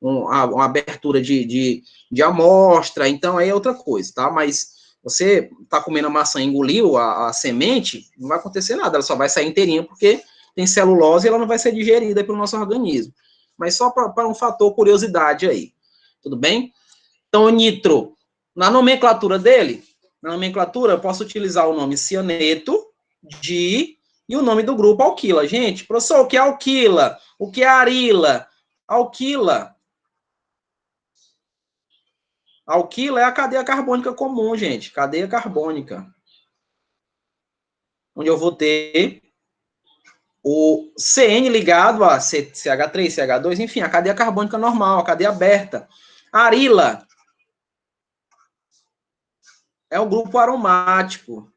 [SPEAKER 1] uma abertura de amostra, então aí é outra coisa, tá? Mas você tá comendo a maçã, engoliu a semente, não vai acontecer nada, ela só vai sair inteirinha porque tem celulose e ela não vai ser digerida pelo nosso organismo. Mas só para um fator curiosidade aí, tudo bem? Então, o nitro, na nomenclatura dele, eu posso utilizar o nome cianeto, e o nome do grupo alquila. Gente, professor, o que é alquila? O que é arila? Alquila é a cadeia carbônica comum, gente. Cadeia carbônica. Onde eu vou ter o CN ligado a CH3, CH2, enfim, a cadeia carbônica normal, a cadeia aberta. Arila é o grupo aromático.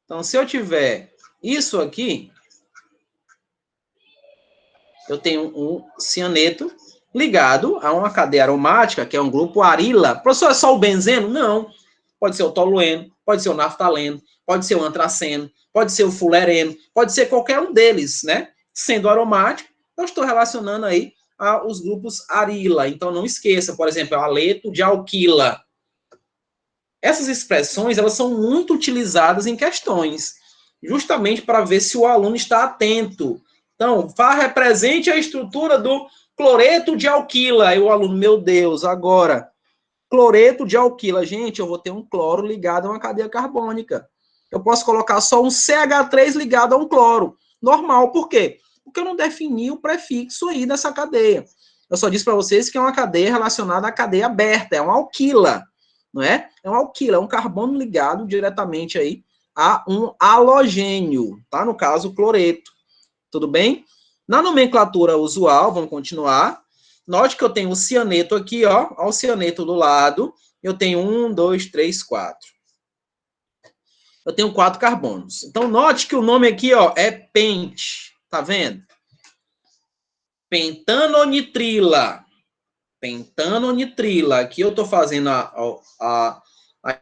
[SPEAKER 1] Então, se eu tiver isso aqui, eu tenho um cianeto ligado a uma cadeia aromática, que é um grupo arila. Professor, é só o benzeno? Não. Pode ser o tolueno, pode ser o naftaleno, pode ser o antraceno, pode ser o fulereno, pode ser qualquer um deles, né? Sendo aromático, eu estou relacionando aí os grupos arila. Então, não esqueça, por exemplo, aleto de alquila. Essas expressões, elas são muito utilizadas em questões, justamente para ver se o aluno está atento. Então, represente a estrutura do cloreto de alquila. Aí o aluno, meu Deus, agora, cloreto de alquila. Gente, eu vou ter um cloro ligado a uma cadeia carbônica. Eu posso colocar só um CH3 ligado a um cloro. Normal, por quê? Porque eu não defini o prefixo aí dessa cadeia. Eu só disse para vocês que é uma cadeia relacionada à cadeia aberta, é uma alquila, não é? É uma alquila, é um carbono ligado diretamente aí a um halogênio, tá? No caso, cloreto. Tudo bem? Na nomenclatura usual, vamos continuar. Note que eu tenho o cianeto aqui, ó. Ó o cianeto do lado. Eu tenho 1, 2, 3, 4. Eu tenho 4 carbonos. Então, note que o nome aqui, ó, é pente. Tá vendo? Pentanonitrila. Pentanonitrila. Aqui eu estou fazendo a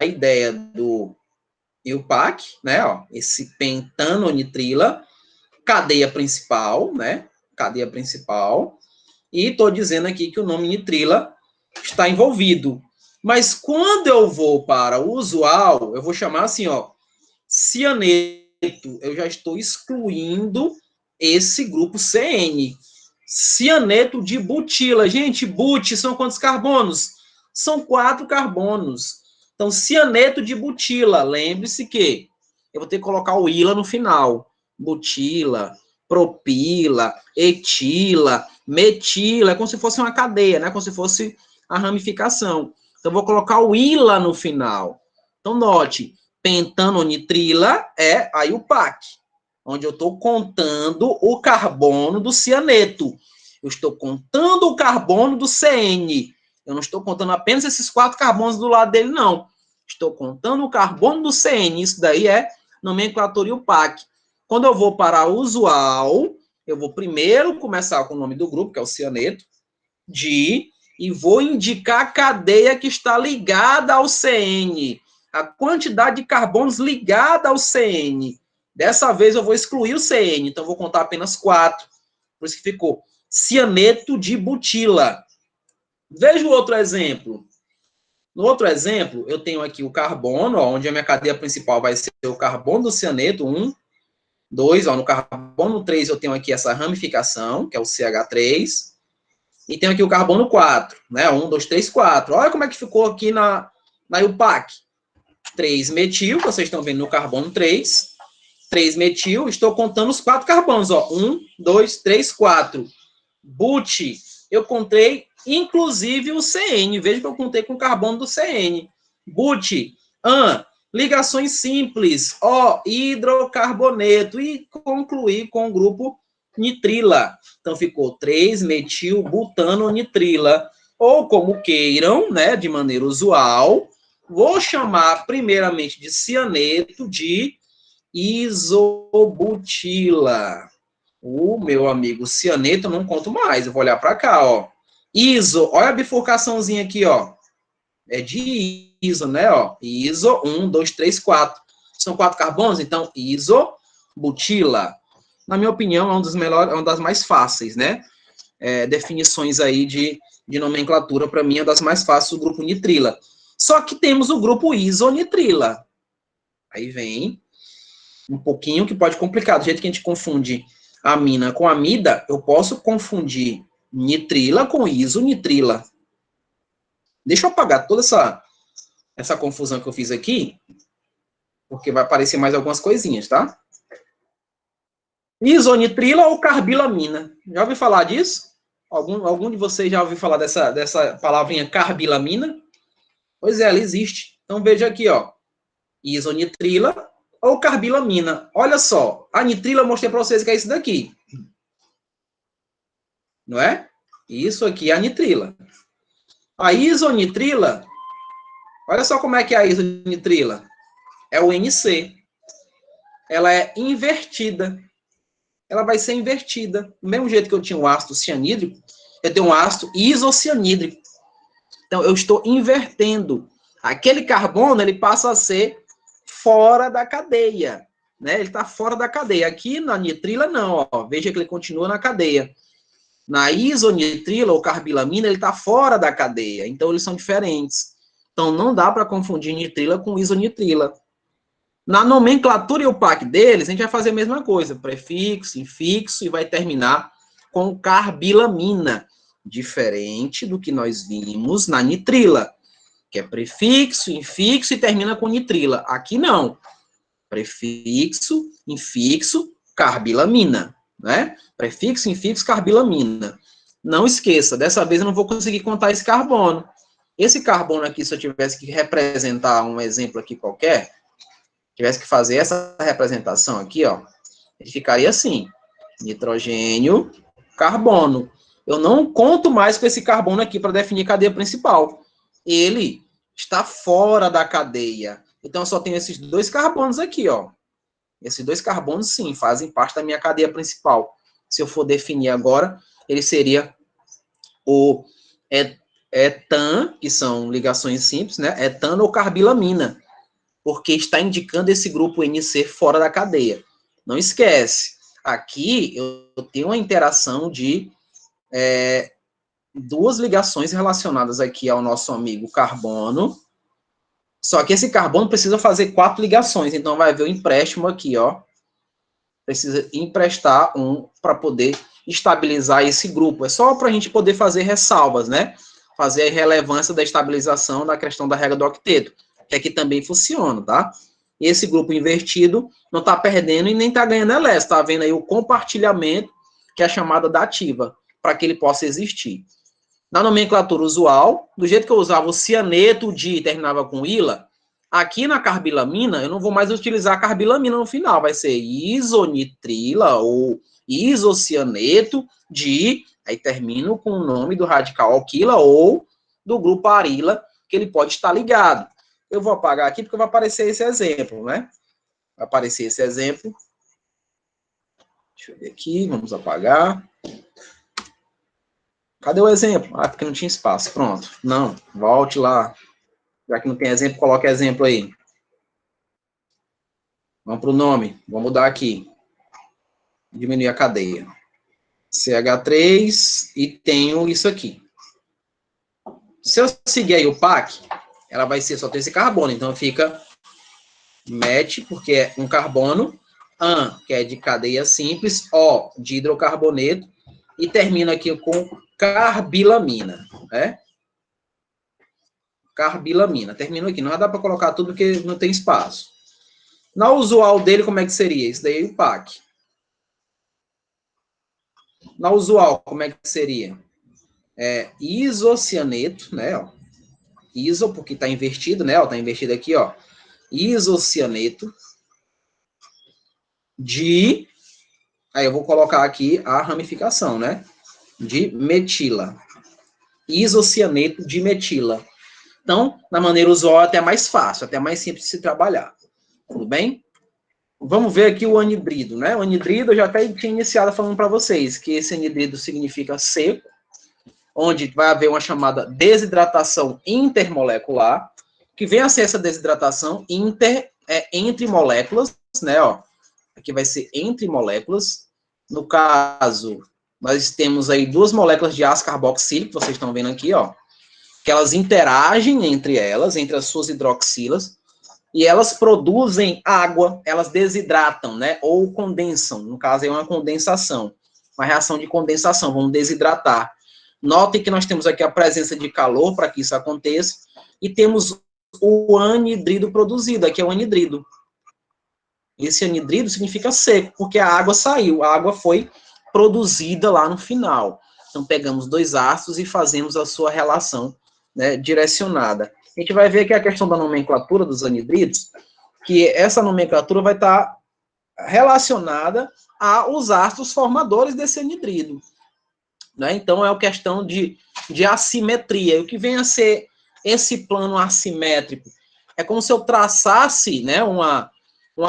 [SPEAKER 1] ideia do IUPAC, né? Ó, esse pentanonitrila, cadeia principal, né? Cadeia principal. E estou dizendo aqui que o nome nitrila está envolvido. Mas quando eu vou para o usual, eu vou chamar assim, ó, cianeto. Eu já estou excluindo esse grupo CN. Cianeto de butila. Gente, but são quantos carbonos? São 4 carbonos. Então, cianeto de butila. Lembre-se que eu vou ter que colocar o ila no final. Butila, propila, etila, metila. É como se fosse uma cadeia, né? Como se fosse a ramificação. Então, eu vou colocar o ila no final. Então, note, pentanonitrila é a IUPAC, onde eu estou contando o carbono do cianeto. Eu estou contando o carbono do CN. Eu não estou contando apenas esses 4 carbonos do lado dele, não. Estou contando o carbono do CN. Isso daí é nomenclatura IUPAC. Quando eu vou para o usual, eu vou primeiro começar com o nome do grupo, que é o cianeto, e vou indicar a cadeia que está ligada ao CN. A quantidade de carbonos ligada ao CN. Dessa vez eu vou excluir o CN, então eu vou contar apenas 4. Por isso que ficou cianeto de butila. Veja o outro exemplo. No outro exemplo, eu tenho aqui o carbono, ó, onde a minha cadeia principal vai ser o carbono do cianeto, 1, 2, ó, no carbono 3 eu tenho aqui essa ramificação, que é o CH3, e tenho aqui o carbono 4, né, 1, 2, 3, 4. Olha como é que ficou aqui na IUPAC. 3-metil, que vocês estão vendo no carbono 3, 3-metil, estou contando os 4 carbonos, ó, 1, 2, 3, 4. But, eu contei inclusive o CN, veja que eu contei com o carbono do CN. But, ligações simples, ó, hidrocarboneto, e concluí com o grupo nitrila. Então ficou 3-metil-butano-nitrila, ou como queiram, né, de maneira usual, vou chamar primeiramente de cianeto de isobutila. O meu amigo cianeto eu não conto mais, eu vou olhar para cá, ó. Iso, olha a bifurcaçãozinha aqui, ó. É de iso, né, ó. Iso, 1, 2, 3, 4. São 4 carbonos, então isobutila. Na minha opinião, é um dos melhores, é uma das mais fáceis, né? Definições aí de nomenclatura, para mim, é das mais fáceis do grupo nitrila. Só que temos o grupo isonitrila. Aí vem um pouquinho que pode complicar. Do jeito que a gente confunde amina com amida, eu posso confundir nitrila com isonitrila. Deixa eu apagar toda essa confusão que eu fiz aqui, porque vai aparecer mais algumas coisinhas, tá? Isonitrila ou carbilamina. Já ouviu falar disso? Algum de vocês já ouviu falar dessa palavrinha carbilamina? Pois é, ela existe. Então veja aqui, ó. Isonitrila ou carbilamina. Olha só, a nitrila eu mostrei para vocês que é isso daqui. Não é? Isso aqui é a nitrila. A isonitrila, olha só como é que é a isonitrila. É o NC. Ela é invertida. Ela vai ser invertida. Do mesmo jeito que eu tinha um ácido cianídrico, eu tenho um ácido isocianídrico. Então, eu estou invertendo. Aquele carbono, ele passa a ser fora da cadeia, né? Ele está fora da cadeia. Aqui na nitrila, não, ó. Veja que ele continua na cadeia. Na isonitrila ou carbilamina, ele está fora da cadeia. Então, eles são diferentes. Então, não dá para confundir nitrila com isonitrila. Na nomenclatura IUPAC deles, a gente vai fazer a mesma coisa. Prefixo, infixo, e vai terminar com carbilamina. Diferente do que nós vimos na nitrila, que é prefixo, infixo e termina com nitrila. Aqui não. Prefixo, infixo, carbilamina, né? Prefixo, infixo, carbilamina. Não esqueça, dessa vez eu não vou conseguir contar esse carbono. Esse carbono aqui, se eu tivesse que representar um exemplo aqui qualquer, tivesse que fazer essa representação aqui, ó, ele ficaria assim. Nitrogênio, carbono. Eu não conto mais com esse carbono aqui para definir cadeia principal. Ele está fora da cadeia. Então, eu só tenho esses dois carbonos aqui, ó. Esses dois carbonos, sim, fazem parte da minha cadeia principal. Se eu for definir agora, ele seria o etan, que são ligações simples, né? Etano ou carbilamina, porque está indicando esse grupo NC fora da cadeia. Não esquece, aqui eu tenho uma interação de duas ligações relacionadas aqui ao nosso amigo carbono, só que esse carbono precisa fazer 4 ligações, então vai haver um empréstimo aqui, ó. Precisa emprestar um para poder estabilizar esse grupo. É só para a gente poder fazer ressalvas, né? Fazer a relevância da estabilização da questão da regra do octeto, que aqui também funciona, tá? E esse grupo invertido não está perdendo e nem está ganhando elétron, está vendo aí o compartilhamento, que é a chamada dativa, para que ele possa existir. Na nomenclatura usual, do jeito que eu usava o cianeto de terminava com ila, aqui na carbilamina, eu não vou mais utilizar a carbilamina no final, vai ser isonitrila ou isocianeto de, aí termino com o nome do radical alquila ou do grupo arila, que ele pode estar ligado. Eu vou apagar aqui porque vai aparecer esse exemplo, né? Vai aparecer esse exemplo. Deixa eu ver aqui, vamos apagar. Cadê o exemplo? Ah, porque não tinha espaço. Pronto. Não, volte lá. Já que não tem exemplo, coloque exemplo aí. Vamos para o nome. Vou mudar aqui. Diminuir a cadeia. CH3 e tenho isso aqui. Se eu seguir aí o PAC, ela vai ser só ter esse carbono. Então fica MET, porque é um carbono. AN, que é de cadeia simples. O, de hidrocarboneto. E termina aqui com carbilamina, né? Carbilamina. Terminou aqui. Não vai dar para colocar tudo porque não tem espaço. Na usual dele, como é que seria? Isso daí é o PAC. Na usual, como é que seria? Isocianeto, né? Ó. Iso, porque está invertido, né? Está invertido aqui, ó. Isocianeto de... Aí eu vou colocar aqui a ramificação, né? De metila. Isocianeto de metila. Então, na maneira usual, é até mais fácil, até mais simples de se trabalhar. Tudo bem? Vamos ver aqui o anidrido, né? O anidrido, eu já até tinha iniciado falando para vocês que esse anidrido significa seco, onde vai haver uma chamada desidratação intermolecular, que vem a ser essa desidratação entre moléculas, né? Ó, aqui vai ser entre moléculas. No caso, nós temos aí duas moléculas de ácido carboxílico, que vocês estão vendo aqui, ó, que elas interagem entre elas, entre as suas hidroxilas, e elas produzem água, elas desidratam, né? Ou condensam. No caso, é uma condensação. Uma reação de condensação, vamos desidratar. Notem que nós temos aqui a presença de calor para que isso aconteça, e temos o anidrido produzido, aqui é o anidrido. Esse anidrido significa seco, porque a água saiu, a água foi produzida lá no final. Então, pegamos dois ácidos e fazemos a sua relação, né, direcionada. A gente vai ver aqui a questão da nomenclatura dos anidridos, que essa nomenclatura vai estar relacionada aos ácidos formadores desse anidrido. Né? Então, é uma questão de assimetria. O que vem a ser esse plano assimétrico? É como se eu traçasse, né, uma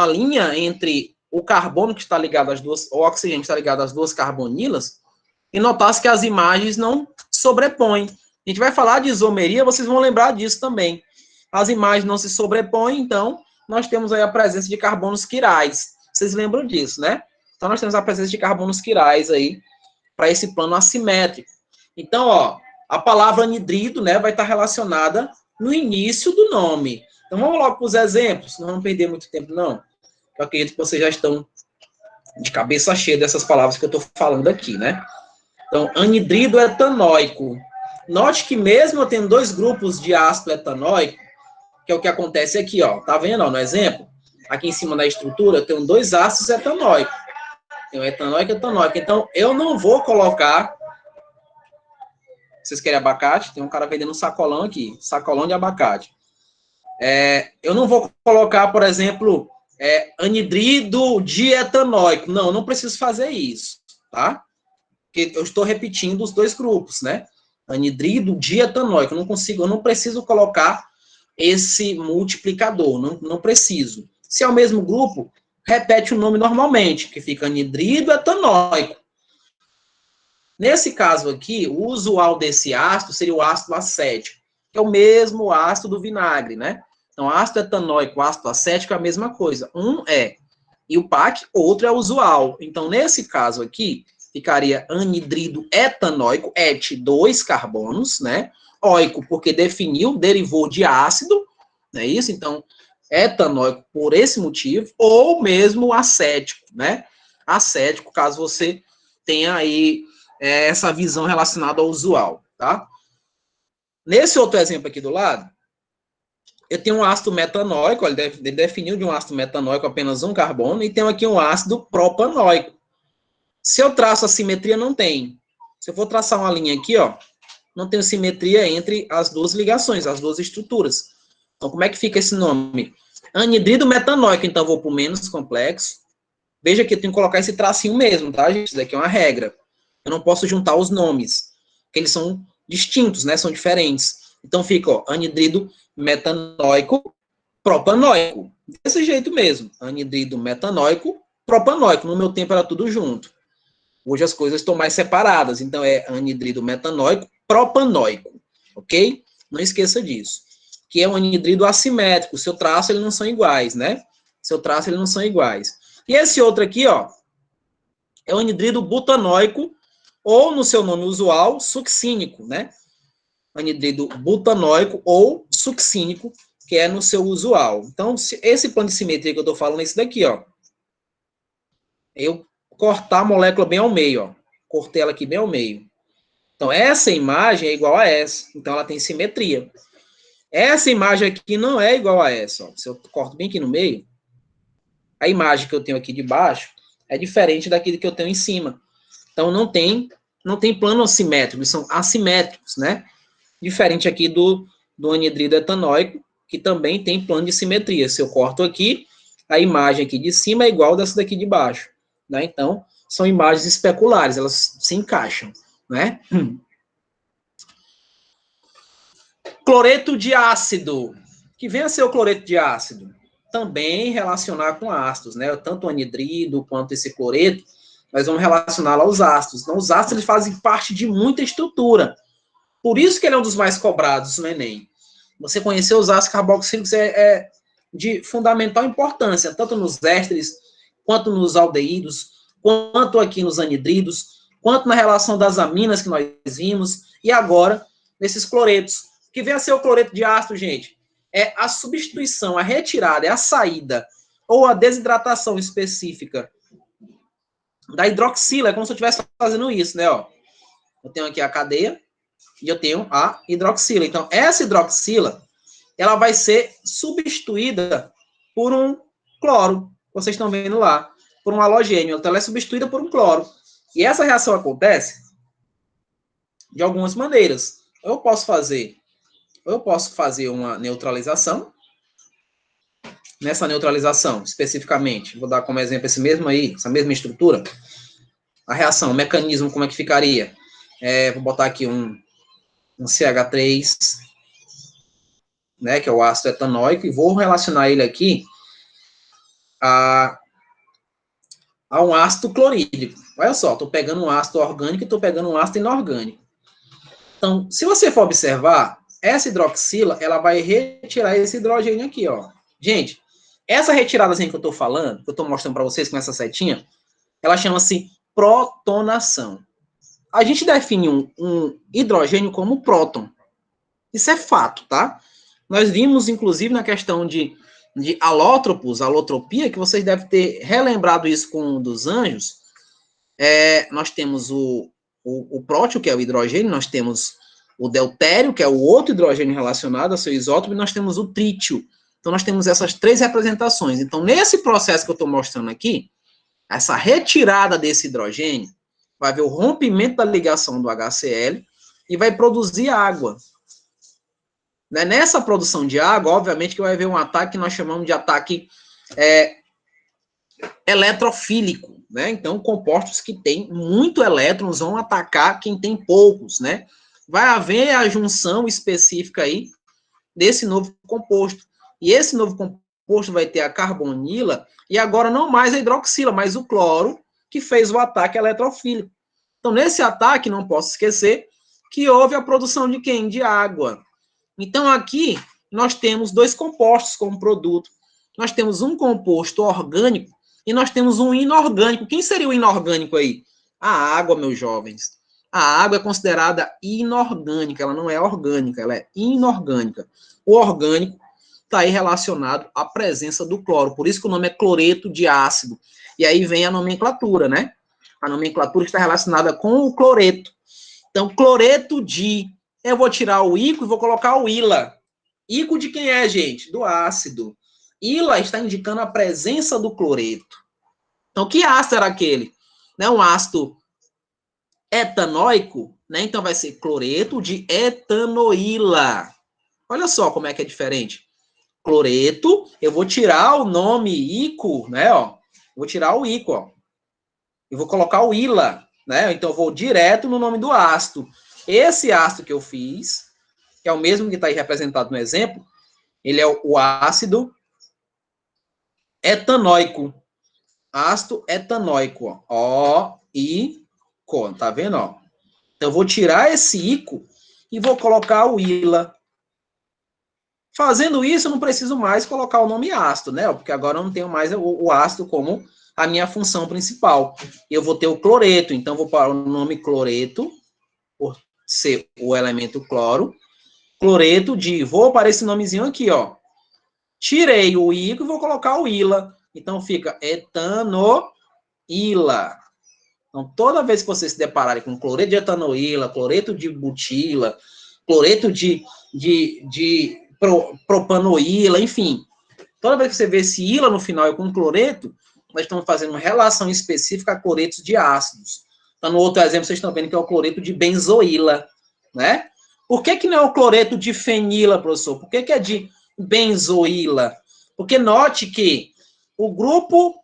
[SPEAKER 1] linha entre o carbono que está ligado às duas, o oxigênio que está ligado às duas carbonilas, e notasse que as imagens não sobrepõem. A gente vai falar de isomeria, vocês vão lembrar disso também. As imagens não se sobrepõem, então nós temos aí a presença de carbonos quirais. Vocês lembram disso, né? Então nós temos a presença de carbonos quirais aí para esse plano assimétrico. Então, ó, a palavra anidrido, né, vai estar relacionada no início do nome. Então vamos logo para os exemplos, não vamos perder muito tempo, não. Eu acredito que vocês já estão de cabeça cheia dessas palavras que eu estou falando aqui, né? Então, anidrido etanóico. Note que mesmo eu tendo dois grupos de ácido etanóico, que é o que acontece aqui, ó. Tá vendo, ó, no exemplo? Aqui em cima da estrutura, eu tenho dois ácidos etanóicos. Tem o etanóico e o etanóico. Então, eu não vou colocar... Vocês querem abacate? Tem um cara vendendo um sacolão aqui. Sacolão de abacate. Eu não vou colocar, por exemplo, anidrido dietanóico. Não, não preciso fazer isso, tá? Porque eu estou repetindo os dois grupos, né? Anidrido dietanóico. Eu não preciso colocar esse multiplicador, não preciso. Se é o mesmo grupo, repete o nome normalmente, que fica anidrido etanóico. Nesse caso aqui, o usual desse ácido seria o ácido acético, que é o mesmo ácido do vinagre, né? Então, ácido etanóico, ácido acético é a mesma coisa. Um é IUPAC, outro é usual. Então, nesse caso aqui, ficaria anidrido etanóico, et, 2 carbonos, né? Óico, porque definiu, derivou de ácido, não é isso? Então, etanóico por esse motivo, ou mesmo acético, né? Acético, caso você tenha aí essa visão relacionada ao usual, tá? Nesse outro exemplo aqui do lado, eu tenho um ácido metanóico, ele definiu de um ácido metanóico apenas um carbono, e tenho aqui um ácido propanóico. Se eu traço a simetria, não tem. Se eu for traçar uma linha aqui, ó, não tem simetria entre as duas ligações, as duas estruturas. Então, como é que fica esse nome? Anidrido metanóico, então eu vou para o menos complexo. Veja que eu tenho que colocar esse tracinho mesmo, tá, gente? Isso daqui é uma regra. Eu não posso juntar os nomes, porque eles são distintos, né? São diferentes. Então fica, ó, anidrido metanóico, propanóico. Desse jeito mesmo. Anidrido metanóico, propanóico. No meu tempo era tudo junto. Hoje as coisas estão mais separadas. Então é anidrido metanóico, propanóico. Ok? Não esqueça disso. Que é um anidrido assimétrico. Se eu traço, eles não são iguais, né? Se eu traço, eles não são iguais. E esse outro aqui, ó, é o anidrido butanóico, ou no seu nome usual, succínico, né? Anidrido butanóico ou succínico, que é no seu usual. Então, esse plano de simetria que eu estou falando é esse daqui, ó. Eu cortar a molécula bem ao meio, ó. Cortei ela aqui bem ao meio. Então, essa imagem é igual a essa. Então, ela tem simetria. Essa imagem aqui não é igual a essa, ó. Se eu corto bem aqui no meio, a imagem que eu tenho aqui de baixo é diferente daquele que eu tenho em cima. Então, não tem plano assimétrico, eles são assimétricos, né? Diferente aqui do anidrido etanóico, que também tem plano de simetria. Se eu corto aqui, a imagem aqui de cima é igual dessa daqui de baixo, né? Então, são imagens especulares, elas se encaixam, né? Cloreto de ácido. Que vem a ser o cloreto de ácido? Também relacionar com ácidos, né? Tanto o anidrido quanto esse cloreto, nós vamos relacioná-lo aos ácidos. Então, os ácidos eles fazem parte de muita estrutura. Por isso que ele é um dos mais cobrados no Enem. Você conhecer os ácidos carboxílicos é de fundamental importância, tanto nos ésteres, quanto nos aldeídos, quanto aqui nos anidridos, quanto na relação das aminas que nós vimos, e agora nesses cloretos. O que vem a ser o cloreto de ácido, gente? É a substituição, a retirada, é a saída, ou a desidratação específica da hidroxila. É como se eu estivesse fazendo isso, né? Ó, eu tenho aqui a cadeia, e eu tenho a hidroxila. Então, essa hidroxila, ela vai ser substituída por um cloro. Vocês estão vendo lá. Por um halogênio. Então, ela é substituída por um cloro. E essa reação acontece de algumas maneiras. Eu posso fazer uma neutralização. Nessa neutralização, especificamente, vou dar como exemplo esse mesmo aí, essa mesma estrutura. A reação, o mecanismo, como é que ficaria? Vou botar aqui um CH3, né, que é o ácido etanóico, e vou relacionar ele aqui a um ácido clorídrico. Olha só, estou pegando um ácido orgânico e estou pegando um ácido inorgânico. Então, se você for observar, essa hidroxila, ela vai retirar esse hidrogênio aqui, ó. Gente, essa retirada assim que eu estou falando, que eu estou mostrando para vocês com essa setinha, ela chama-se protonação. A gente define um hidrogênio como próton. Isso é fato, tá? Nós vimos, inclusive, na questão de alótropos, alotropia, que vocês devem ter relembrado isso com um dos anjos. Nós temos o prótio, que é o hidrogênio, nós temos o deutério, que é o outro hidrogênio relacionado ao seu isótopo, e nós temos o trítio. Então, nós temos essas três representações. Então, nesse processo que eu estou mostrando aqui, essa retirada desse hidrogênio, vai haver o rompimento da ligação do HCl e vai produzir água. Nessa produção de água, obviamente que vai haver um ataque que nós chamamos de ataque eletrofílico, né? Então, compostos que têm muito elétrons vão atacar quem tem poucos, né? Vai haver a junção específica aí desse novo composto. E esse novo composto vai ter a carbonila e agora não mais a hidroxila, mas o cloro, que fez o ataque eletrofílico. Então, nesse ataque, não posso esquecer que houve a produção de quem? De água. Então, aqui, nós temos dois compostos como produto. Nós temos um composto orgânico e nós temos um inorgânico. Quem seria o inorgânico aí? A água, meus jovens. A água é considerada inorgânica, ela não é orgânica, ela é inorgânica. O orgânico está aí relacionado à presença do cloro, por isso que o nome é cloreto de ácido. E aí vem a nomenclatura, né? A nomenclatura está relacionada com o cloreto. Então, cloreto de... Eu vou tirar o ico e vou colocar o ila. Ico de quem é, gente? Do ácido. Ila está indicando a presença do cloreto. Então, que ácido era aquele? Né? Um ácido etanóico, né? Então, vai ser cloreto de etanoíla. Olha só como é que é diferente. Cloreto, eu vou tirar o nome ico, né? Ó, vou tirar o ico, ó. E vou colocar o ila, né? Então, eu vou direto no nome do ácido. Esse ácido que eu fiz, que é o mesmo que está aí representado no exemplo, ele é o ácido etanóico. Ácido etanóico, ó, ico, tá vendo, ó? Então, eu vou tirar esse ico e vou colocar o ila. Fazendo isso, eu não preciso mais colocar o nome ácido, né? Porque agora eu não tenho mais o ácido como a minha função principal. Eu vou ter o cloreto, então vou para o nome cloreto, por ser o elemento cloro. Cloreto de, vou para esse nomezinho aqui, ó. Tirei o ico e vou colocar o ila. Então fica etanoíla. Então toda vez que vocês se depararem com cloreto de etanoíla, cloreto de butila, cloreto de propanoíla, enfim. Toda vez que você vê esse ila no final e com cloreto, nós estamos fazendo uma relação específica a cloretos de ácidos. Então, no outro exemplo, vocês estão vendo que é o cloreto de benzoíla, né? Por que não é o cloreto de fenila, professor? Por que é de benzoíla? Porque note que o grupo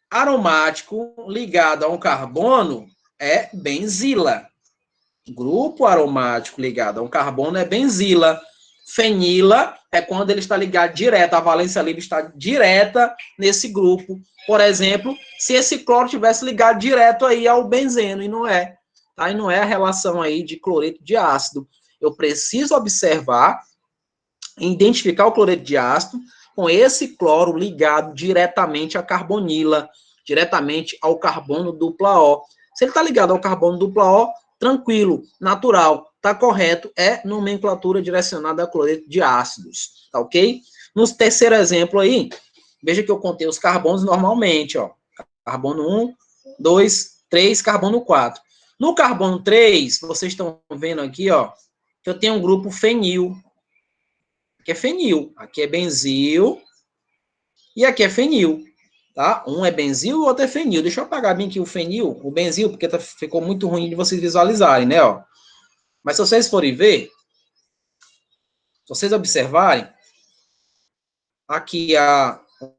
[SPEAKER 1] aromático ligado a um carbono é benzila. Grupo aromático ligado a um carbono é benzila. Fenila é quando ele está ligado direto, a valência livre está direta nesse grupo. Por exemplo, se esse cloro tivesse ligado direto aí ao benzeno, e não é. Tá? E não é a relação aí de cloreto de ácido. Eu preciso observar, identificar o cloreto de ácido com esse cloro ligado diretamente à carbonila, diretamente ao carbono dupla O. Se ele está ligado ao carbono dupla O, tranquilo, natural, tá correto, é nomenclatura direcionada a cloreto de ácidos, tá ok? No terceiro exemplo aí, veja que eu contei os carbonos normalmente, ó. Carbono 1, 2, 3, carbono 4. No carbono 3, vocês estão vendo aqui, ó, que eu tenho um grupo fenil. Aqui é fenil, aqui é benzil e aqui é fenil. Tá? Um é benzil e o outro é fenil. Deixa eu apagar bem aqui o fenil, o benzil, porque ficou muito ruim de vocês visualizarem, né? Ó. Mas se vocês forem ver, se vocês observarem, aqui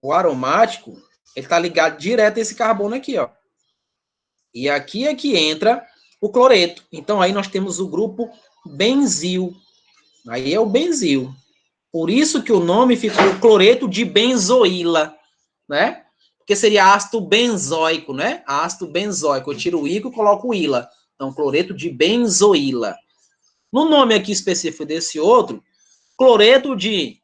[SPEAKER 1] o aromático, ele está ligado direto a esse carbono aqui, ó. E aqui é que entra o cloreto. Então, aí nós temos o grupo benzil. Aí é o benzil. Por isso que o nome ficou cloreto de benzoíla, né? Porque seria ácido benzoico, né? Ácido benzoico. Eu tiro o ico e coloco o ila. Então, cloreto de benzoíla. No nome aqui específico desse outro, cloreto de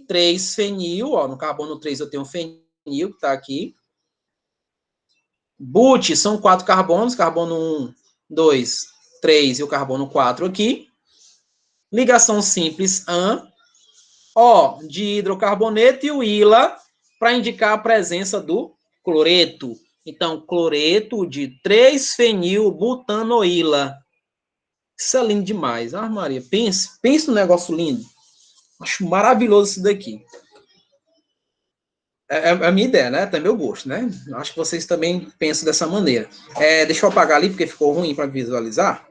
[SPEAKER 1] 3-fenil, ó, no carbono 3 eu tenho fenil, que está aqui. But são 4 carbonos, carbono 1, 2, 3 e o carbono 4 aqui. Ligação simples AN. O de hidrocarboneto e o ila para indicar a presença do cloreto. Então, cloreto de 3-fenilbutanoíla. Isso é lindo demais. Ah, Maria, pense no negócio lindo. Acho maravilhoso isso daqui. É a minha ideia, né? Até meu gosto, né? Acho que vocês também pensam dessa maneira. Deixa eu apagar ali, porque ficou ruim para visualizar.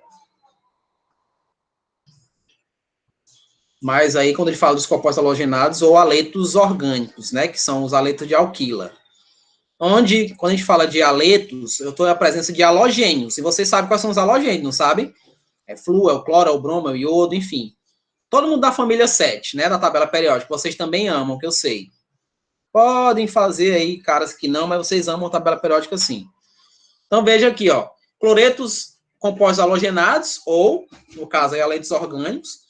[SPEAKER 1] Mas aí, quando ele fala dos compostos halogenados ou haletos orgânicos, né, que são os haletos de alquila. Onde, quando a gente fala de haletos, eu estou na presença de halogênios. E vocês sabem quais são os halogênios, não sabe? É flu, é o cloro, é o bromo, é o iodo, enfim. Todo mundo da família 7, né, da tabela periódica. Vocês também amam, que eu sei. Podem fazer aí, caras que não, mas vocês amam a tabela periódica sim. Então, veja aqui, ó. Cloretos compostos halogenados, ou, no caso aí, haletos orgânicos,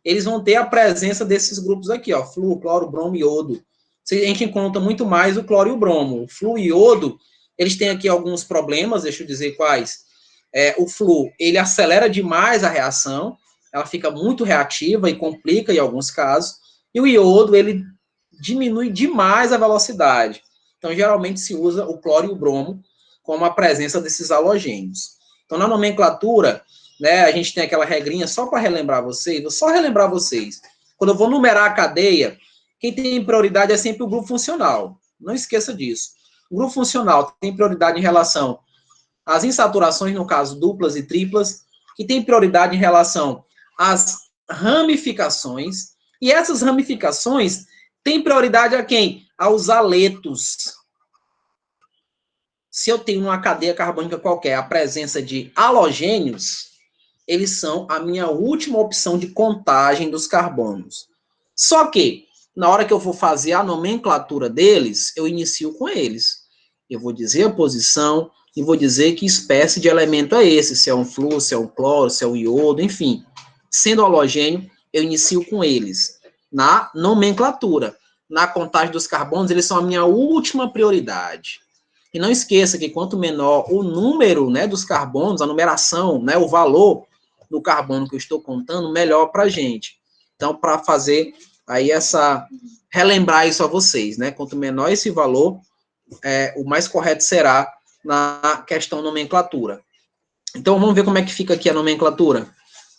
[SPEAKER 1] eles vão ter a presença desses grupos aqui, ó. Flu, cloro, bromo e iodo. A gente encontra muito mais o cloro e o bromo. O flu e iodo, eles têm aqui alguns problemas, deixa eu dizer quais. O flu, ele acelera demais a reação, ela fica muito reativa e complica em alguns casos. E o iodo, ele diminui demais a velocidade. Então, geralmente se usa o cloro e o bromo como a presença desses halogênios. Então, na nomenclatura, né, a gente tem aquela regrinha, só para relembrar vocês, vou só relembrar vocês. Quando eu vou numerar a cadeia, quem tem prioridade é sempre o grupo funcional. Não esqueça disso. O grupo funcional tem prioridade em relação às insaturações, no caso duplas e triplas, que tem prioridade em relação às ramificações, e essas ramificações têm prioridade a quem? Aos haletos. Se eu tenho uma cadeia carbônica qualquer a presença de halogênios, eles são a minha última opção de contagem dos carbonos. Só que, na hora que eu for fazer a nomenclatura deles, eu inicio com eles. Eu vou dizer a posição e vou dizer que espécie de elemento é esse, se é um flu, se é um cloro, se é um iodo, enfim. Sendo halogênio, eu inicio com eles. Na nomenclatura. Na contagem dos carbonos, eles são a minha última prioridade. E não esqueça que quanto menor o número, né, dos carbonos, a numeração, né, o valor do carbono que eu estou contando, melhor para a gente. Então, para fazer aí relembrar isso a vocês, né? Quanto menor esse valor, o mais correto será na questão nomenclatura. Então, vamos ver como é que fica aqui a nomenclatura.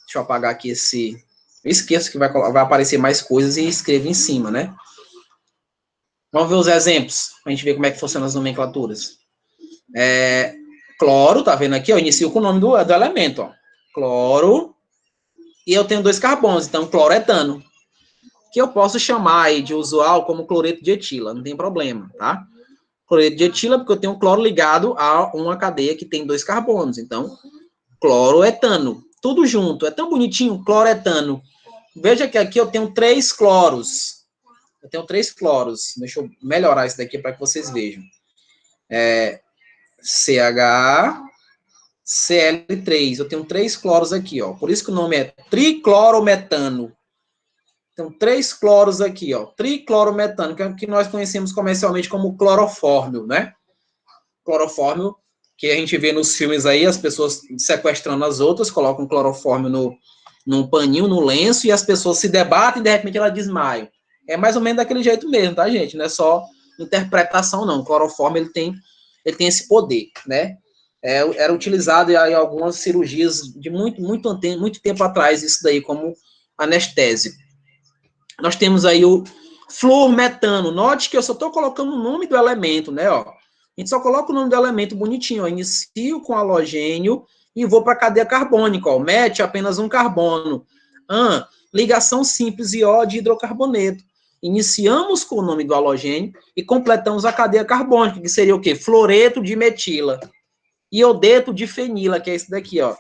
[SPEAKER 1] Deixa eu apagar aqui esse... Eu esqueço que vai aparecer mais coisas e escrevo em cima, né? Vamos ver os exemplos, para a gente ver como é que funcionam as nomenclaturas. Cloro, tá vendo aqui? Eu inicio com o nome do elemento, ó. Cloro. E eu tenho 2 carbonos, então cloretano. Que eu posso chamar aí de usual como cloreto de etila, não tem problema, tá? Cloreto de etila, porque eu tenho um cloro ligado a uma cadeia que tem 2 carbonos. Então, cloroetano. Tudo junto. É tão bonitinho, cloretano. Veja que aqui eu tenho 3 cloros. Eu tenho 3 cloros. Deixa eu melhorar isso daqui para que vocês vejam. CHCl3. Eu tenho 3 cloros aqui, ó. Por isso que o nome é triclorometano. Então, 3 cloros aqui, ó. Triclorometano, que é o que nós conhecemos comercialmente como clorofórmio, né? Clorofórmio, que a gente vê nos filmes aí, as pessoas sequestrando as outras, colocam clorofórmio num paninho, no lenço, e as pessoas se debatem e de repente elas desmaiam. É mais ou menos daquele jeito mesmo, tá, gente? Não é só interpretação, não. O clorofórmio, ele tem esse poder, né? Era utilizado em algumas cirurgias de muito tempo atrás, isso daí como anestésico. Nós temos aí o fluormetano. Note que eu só estou colocando o nome do elemento, né? Ó. A gente só coloca o nome do elemento bonitinho. Ó. Inicio com halogênio e vou para a cadeia carbônica. Ó. Mete apenas um carbono. Ligação simples IO de hidrocarboneto. Iniciamos com o nome do halogênio e completamos a cadeia carbônica, que seria o quê? Fluoreto de metila. Iodeto de fenila, que é esse daqui, ó.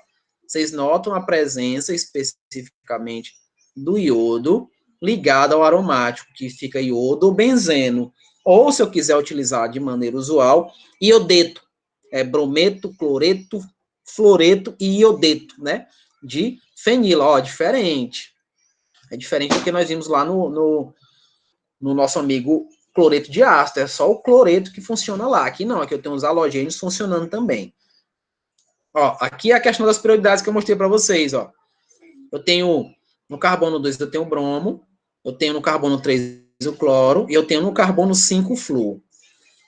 [SPEAKER 1] Vocês notam a presença especificamente do iodo ligado ao aromático, que fica iodo ou benzeno. Ou, se eu quiser utilizar de maneira usual, iodeto. Brometo, cloreto, fluoreto e iodeto, né? De fenila, ó, diferente. É diferente do que nós vimos lá no nosso amigo cloreto de ácido. É só o cloreto que funciona lá. Aqui não, aqui eu tenho os halogênios funcionando também. Ó, aqui é a questão das prioridades que eu mostrei para vocês, ó. Eu tenho no carbono 2, eu tenho o bromo, eu tenho no carbono 3 o cloro, e eu tenho no carbono 5 o flúor.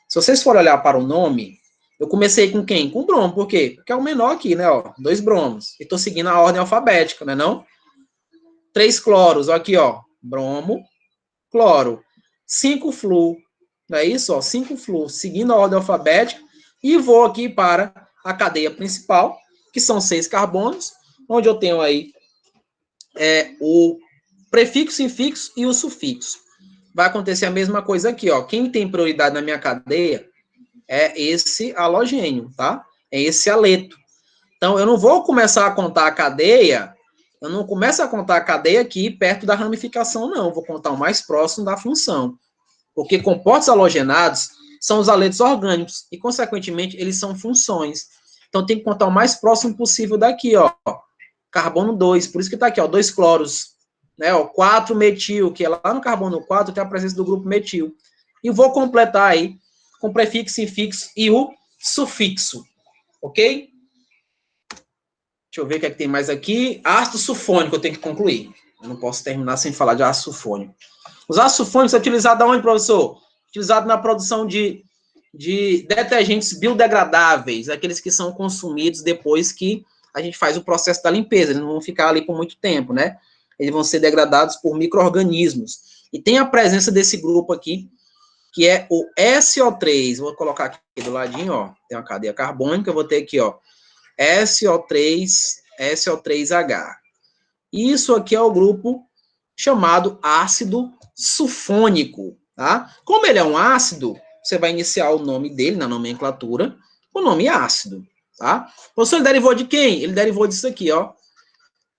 [SPEAKER 1] Se vocês forem olhar para o nome, eu comecei com quem? Com o bromo, por quê? Porque é o menor aqui, né, ó, 2 bromos. E estou seguindo a ordem alfabética, né, não? 3 cloros, ó, aqui, ó, bromo, cloro. 5 flúor, não é isso, ó, 5 flúor, seguindo a ordem alfabética, e vou aqui para a cadeia principal, que são 6 carbonos, onde eu tenho aí o prefixo, infixo e o sufixo. Vai acontecer a mesma coisa aqui, ó. Quem tem prioridade na minha cadeia é esse halogênio, tá? É esse aleto. Então, eu não vou começar a contar a cadeia, eu não começo a contar a cadeia aqui perto da ramificação, não. Eu vou contar o mais próximo da função. Porque compostos halogenados são os aletos orgânicos e, consequentemente, eles são funções. Então, tem que contar o mais próximo possível daqui, ó. Carbono 2, por isso que tá aqui, ó, 2 cloros. Né, ó, 4 metil, que é lá no carbono 4, tem a presença do grupo metil. E vou completar aí com prefixo, infixo e o sufixo. Ok? Deixa eu ver o que é que tem mais aqui. Ácido sulfônico, eu tenho que concluir. Eu não posso terminar sem falar de ácido sulfônico. Os ácidos sulfônicos são utilizados aonde, professor? Utilizados na produção de detergentes biodegradáveis, aqueles que são consumidos depois que a gente faz o processo da limpeza. Eles não vão ficar ali por muito tempo, né? Eles vão ser degradados por micro-organismos. E tem a presença desse grupo aqui, que é o SO3. Vou colocar aqui do ladinho, ó. Tem uma cadeia carbônica, eu vou ter aqui, ó. SO3H. Isso aqui é o grupo chamado ácido sulfônico, tá? Como ele é um ácido, você vai iniciar o nome dele na nomenclatura, o nome ácido, tá? O professor, ele derivou de quem? Ele derivou disso aqui, ó,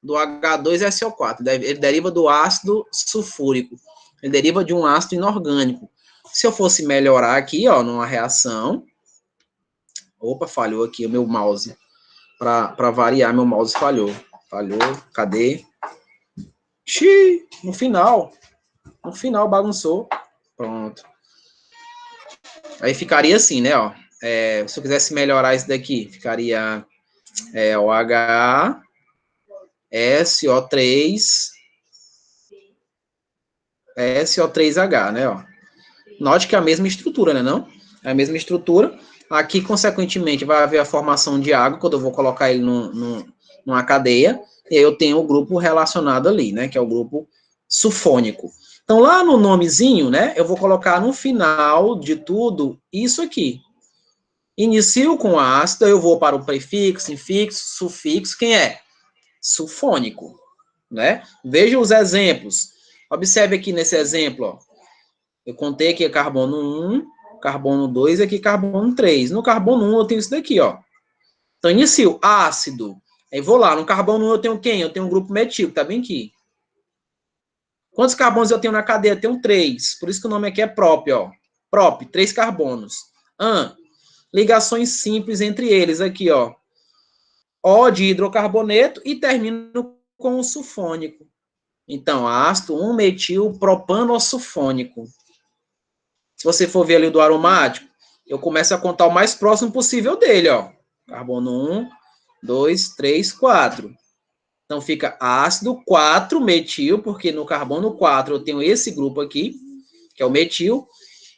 [SPEAKER 1] do H2SO4. Ele deriva do ácido sulfúrico. Ele deriva de um ácido inorgânico. Se eu fosse melhorar aqui, ó, numa reação... Opa, falhou aqui o meu mouse. Para variar, meu mouse falhou. Falhou, cadê? Xiii, no final bagunçou. Pronto. Aí ficaria assim, né, ó. Se eu quisesse melhorar isso daqui, ficaria OH, SO3, SO3H, né, ó. Note que é a mesma estrutura, né, não? É a mesma estrutura. Aqui, consequentemente, vai haver a formação de água, quando eu vou colocar ele numa cadeia, e aí eu tenho o grupo relacionado ali, né, que é o grupo sulfônico. Então, lá no nomezinho, né, eu vou colocar no final de tudo isso aqui. Inicio com ácido, eu vou para o prefixo, infixo, sufixo, quem é? Sulfônico, né? Veja os exemplos. Observe aqui nesse exemplo, ó. Eu contei aqui carbono 1, carbono 2 e aqui carbono 3. No carbono 1 eu tenho isso daqui, ó. Então, inicio, ácido. Aí vou lá, no carbono 1 eu tenho quem? Eu tenho um grupo metil, que tá bem aqui. Quantos carbonos eu tenho na cadeia? Eu tenho 3. Por isso que o nome aqui é prop, ó. Prop, 3 carbonos. Ligações simples entre eles aqui, ó. O de hidrocarboneto e termino com o sulfônico. Então, ácido 1-metil propanosulfônico. Se você for ver ali o do aromático, eu começo a contar o mais próximo possível dele, ó. Carbono 1, 2, 3, 4. Então, fica ácido 4-metil, porque no carbono 4 eu tenho esse grupo aqui, que é o metil.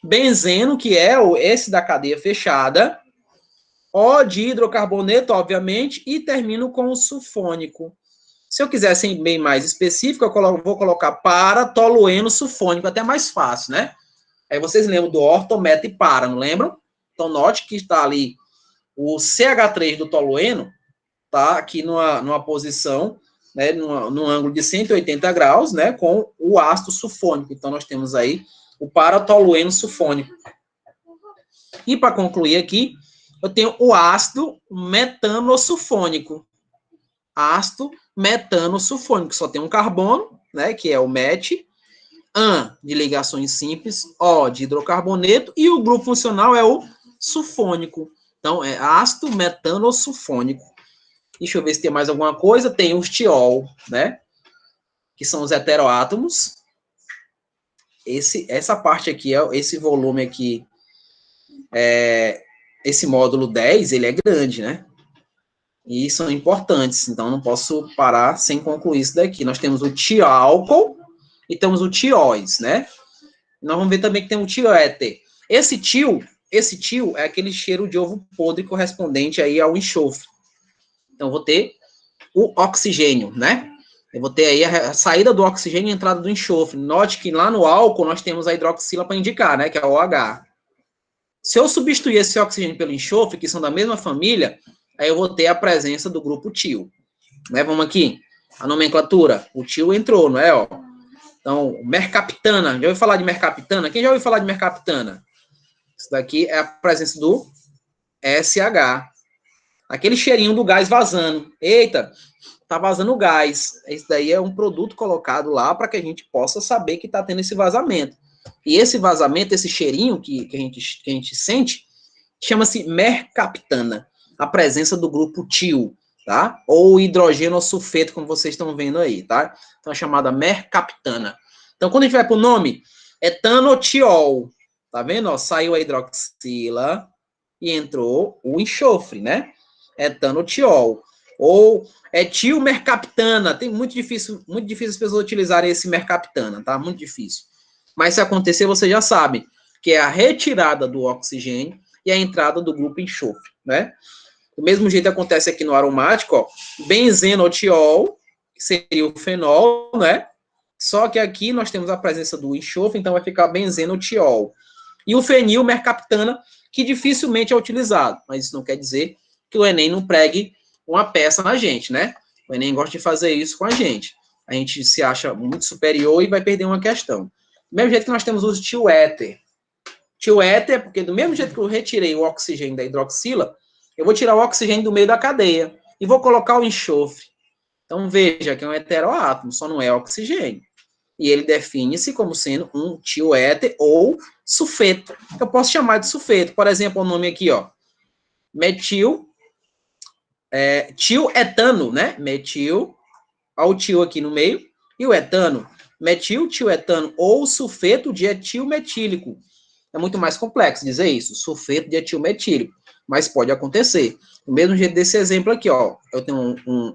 [SPEAKER 1] Benzeno, que é esse da cadeia fechada. O de hidrocarboneto, obviamente, e termino com o sulfônico. Se eu quiser ser bem mais específico, eu vou colocar para-tolueno sulfônico, até mais fácil, né? Aí vocês lembram do orto, meta e para, não lembram? Então, note que está ali o CH3 do tolueno, tá aqui numa posição, né, num ângulo de 180 graus, né, com o ácido sulfônico. Então, nós temos aí o para-tolueno sulfônico. E, para concluir aqui, eu tenho o ácido metanosulfônico. Ácido metanosulfônico. Só tem um carbono, né, que é o MET, AN de ligações simples, O de hidrocarboneto, e o grupo funcional é o sulfônico. Então, é ácido metanosulfônico. Deixa eu ver se tem mais alguma coisa. Tem os tiol, né, que são os heteroátomos. Essa parte aqui, esse volume aqui, esse módulo 10, ele é grande, né? E são importantes, então não posso parar sem concluir isso daqui. Nós temos o tiálcool e temos o tióis, né? Nós vamos ver também que tem o tioéter. Esse tio é aquele cheiro de ovo podre correspondente aí ao enxofre. Então, vou ter o oxigênio, né? Eu vou ter aí a saída do oxigênio e a entrada do enxofre. Note que lá no álcool nós temos a hidroxila para indicar, né? Que é o OH. Se eu substituir esse oxigênio pelo enxofre, que são da mesma família, aí eu vou ter a presença do grupo tio. Né? Vamos aqui. A nomenclatura. O tio entrou, não é? Ó. Então, mercaptana, já ouviu falar de mercaptana? Quem já ouviu falar de mercaptana? Isso daqui é a presença do SH. Aquele cheirinho do gás vazando. Eita, tá vazando gás. Esse daí é um produto colocado lá para que a gente possa saber que está tendo esse vazamento. E esse vazamento, esse cheirinho que a gente sente, chama-se mercaptana. A presença do grupo tio, tá? Ou hidrogênio sulfeto, como vocês estão vendo aí, tá? Então é chamada mercaptana. Então, quando a gente vai para o nome, etanotiol. Tá vendo? Ó, saiu a hidroxila e entrou o enxofre, né? Etanotiol. Ou etilmercaptana. Tem muito difícil as pessoas utilizarem esse mercaptana, tá? Muito difícil. Mas se acontecer, você já sabe que é a retirada do oxigênio e a entrada do grupo enxofre, né? Do mesmo jeito acontece aqui no aromático, ó, benzenotiol, que seria o fenol, né? Só que aqui nós temos a presença do enxofre, então vai ficar benzenotiol. E o fenilmercaptana, que dificilmente é utilizado, mas isso não quer dizer que o Enem não pregue uma peça na gente, né? O Enem gosta de fazer isso com a gente. A gente se acha muito superior e vai perder uma questão. Do mesmo jeito que nós temos o tioéter. Tioéter, porque do mesmo jeito que eu retirei o oxigênio da hidroxila, eu vou tirar o oxigênio do meio da cadeia e vou colocar o enxofre. Então, veja que é um heteroátomo, só não é oxigênio. E ele define-se como sendo um tioéter ou sulfeto. Eu posso chamar de sulfeto. Por exemplo, o nome aqui, ó. Tioetano, né? Metil, olha o tio aqui no meio, e o etano. Metil, tioetano ou sulfeto de etilmetílico. É muito mais complexo dizer isso, sulfeto de etilmetílico. Mas pode acontecer. Do mesmo jeito desse exemplo aqui, ó. Eu tenho um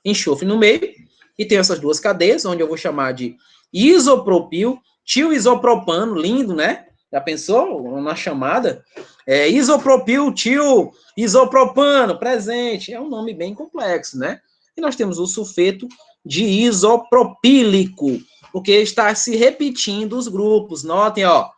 [SPEAKER 1] enxofre no meio e tenho essas duas cadeias, onde eu vou chamar de isopropil, tioisopropano, lindo, né? Já pensou na chamada? Isopropil, tioisopropano, presente. É um nome bem complexo, né? E nós temos o sulfeto de isopropílico, porque está se repetindo os grupos. Notem, ó.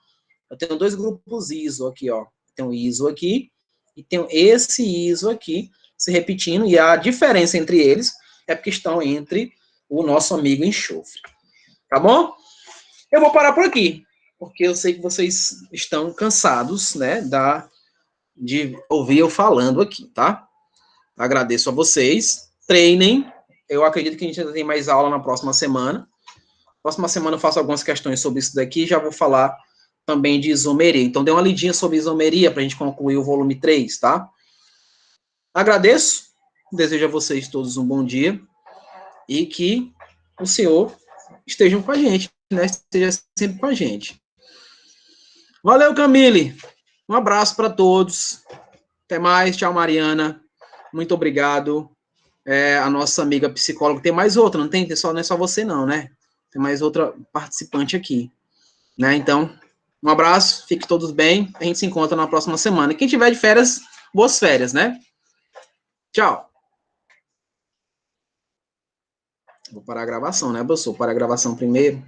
[SPEAKER 1] Eu tenho dois grupos iso aqui, ó. Tem um iso aqui e tem esse iso aqui se repetindo, e a diferença entre eles é porque estão entre o nosso amigo enxofre. Tá bom? Eu vou parar por aqui, porque eu sei que vocês estão cansados, né, de ouvir eu falando aqui, tá? Agradeço a vocês. Treinem. Eu acredito que a gente ainda tem mais aula na próxima semana. Próxima semana eu faço algumas questões sobre isso daqui e já vou falar também de isomeria. Então, dê uma lidinha sobre isomeria para a gente concluir o volume 3, tá? Agradeço. Desejo a vocês todos um bom dia e que o Senhor esteja com a gente, né? Esteja sempre com a gente. Valeu, Camille. Um abraço para todos. Até mais. Tchau, Mariana. Muito obrigado. A nossa amiga psicóloga. Tem mais outra, não tem? Não é só você, não, né? Tem mais outra participante aqui. Né? Então, um abraço. Fiquem todos bem. A gente se encontra na próxima semana. E quem tiver de férias, boas férias, né? Tchau. Vou parar a gravação, né, professor? Parar a gravação primeiro.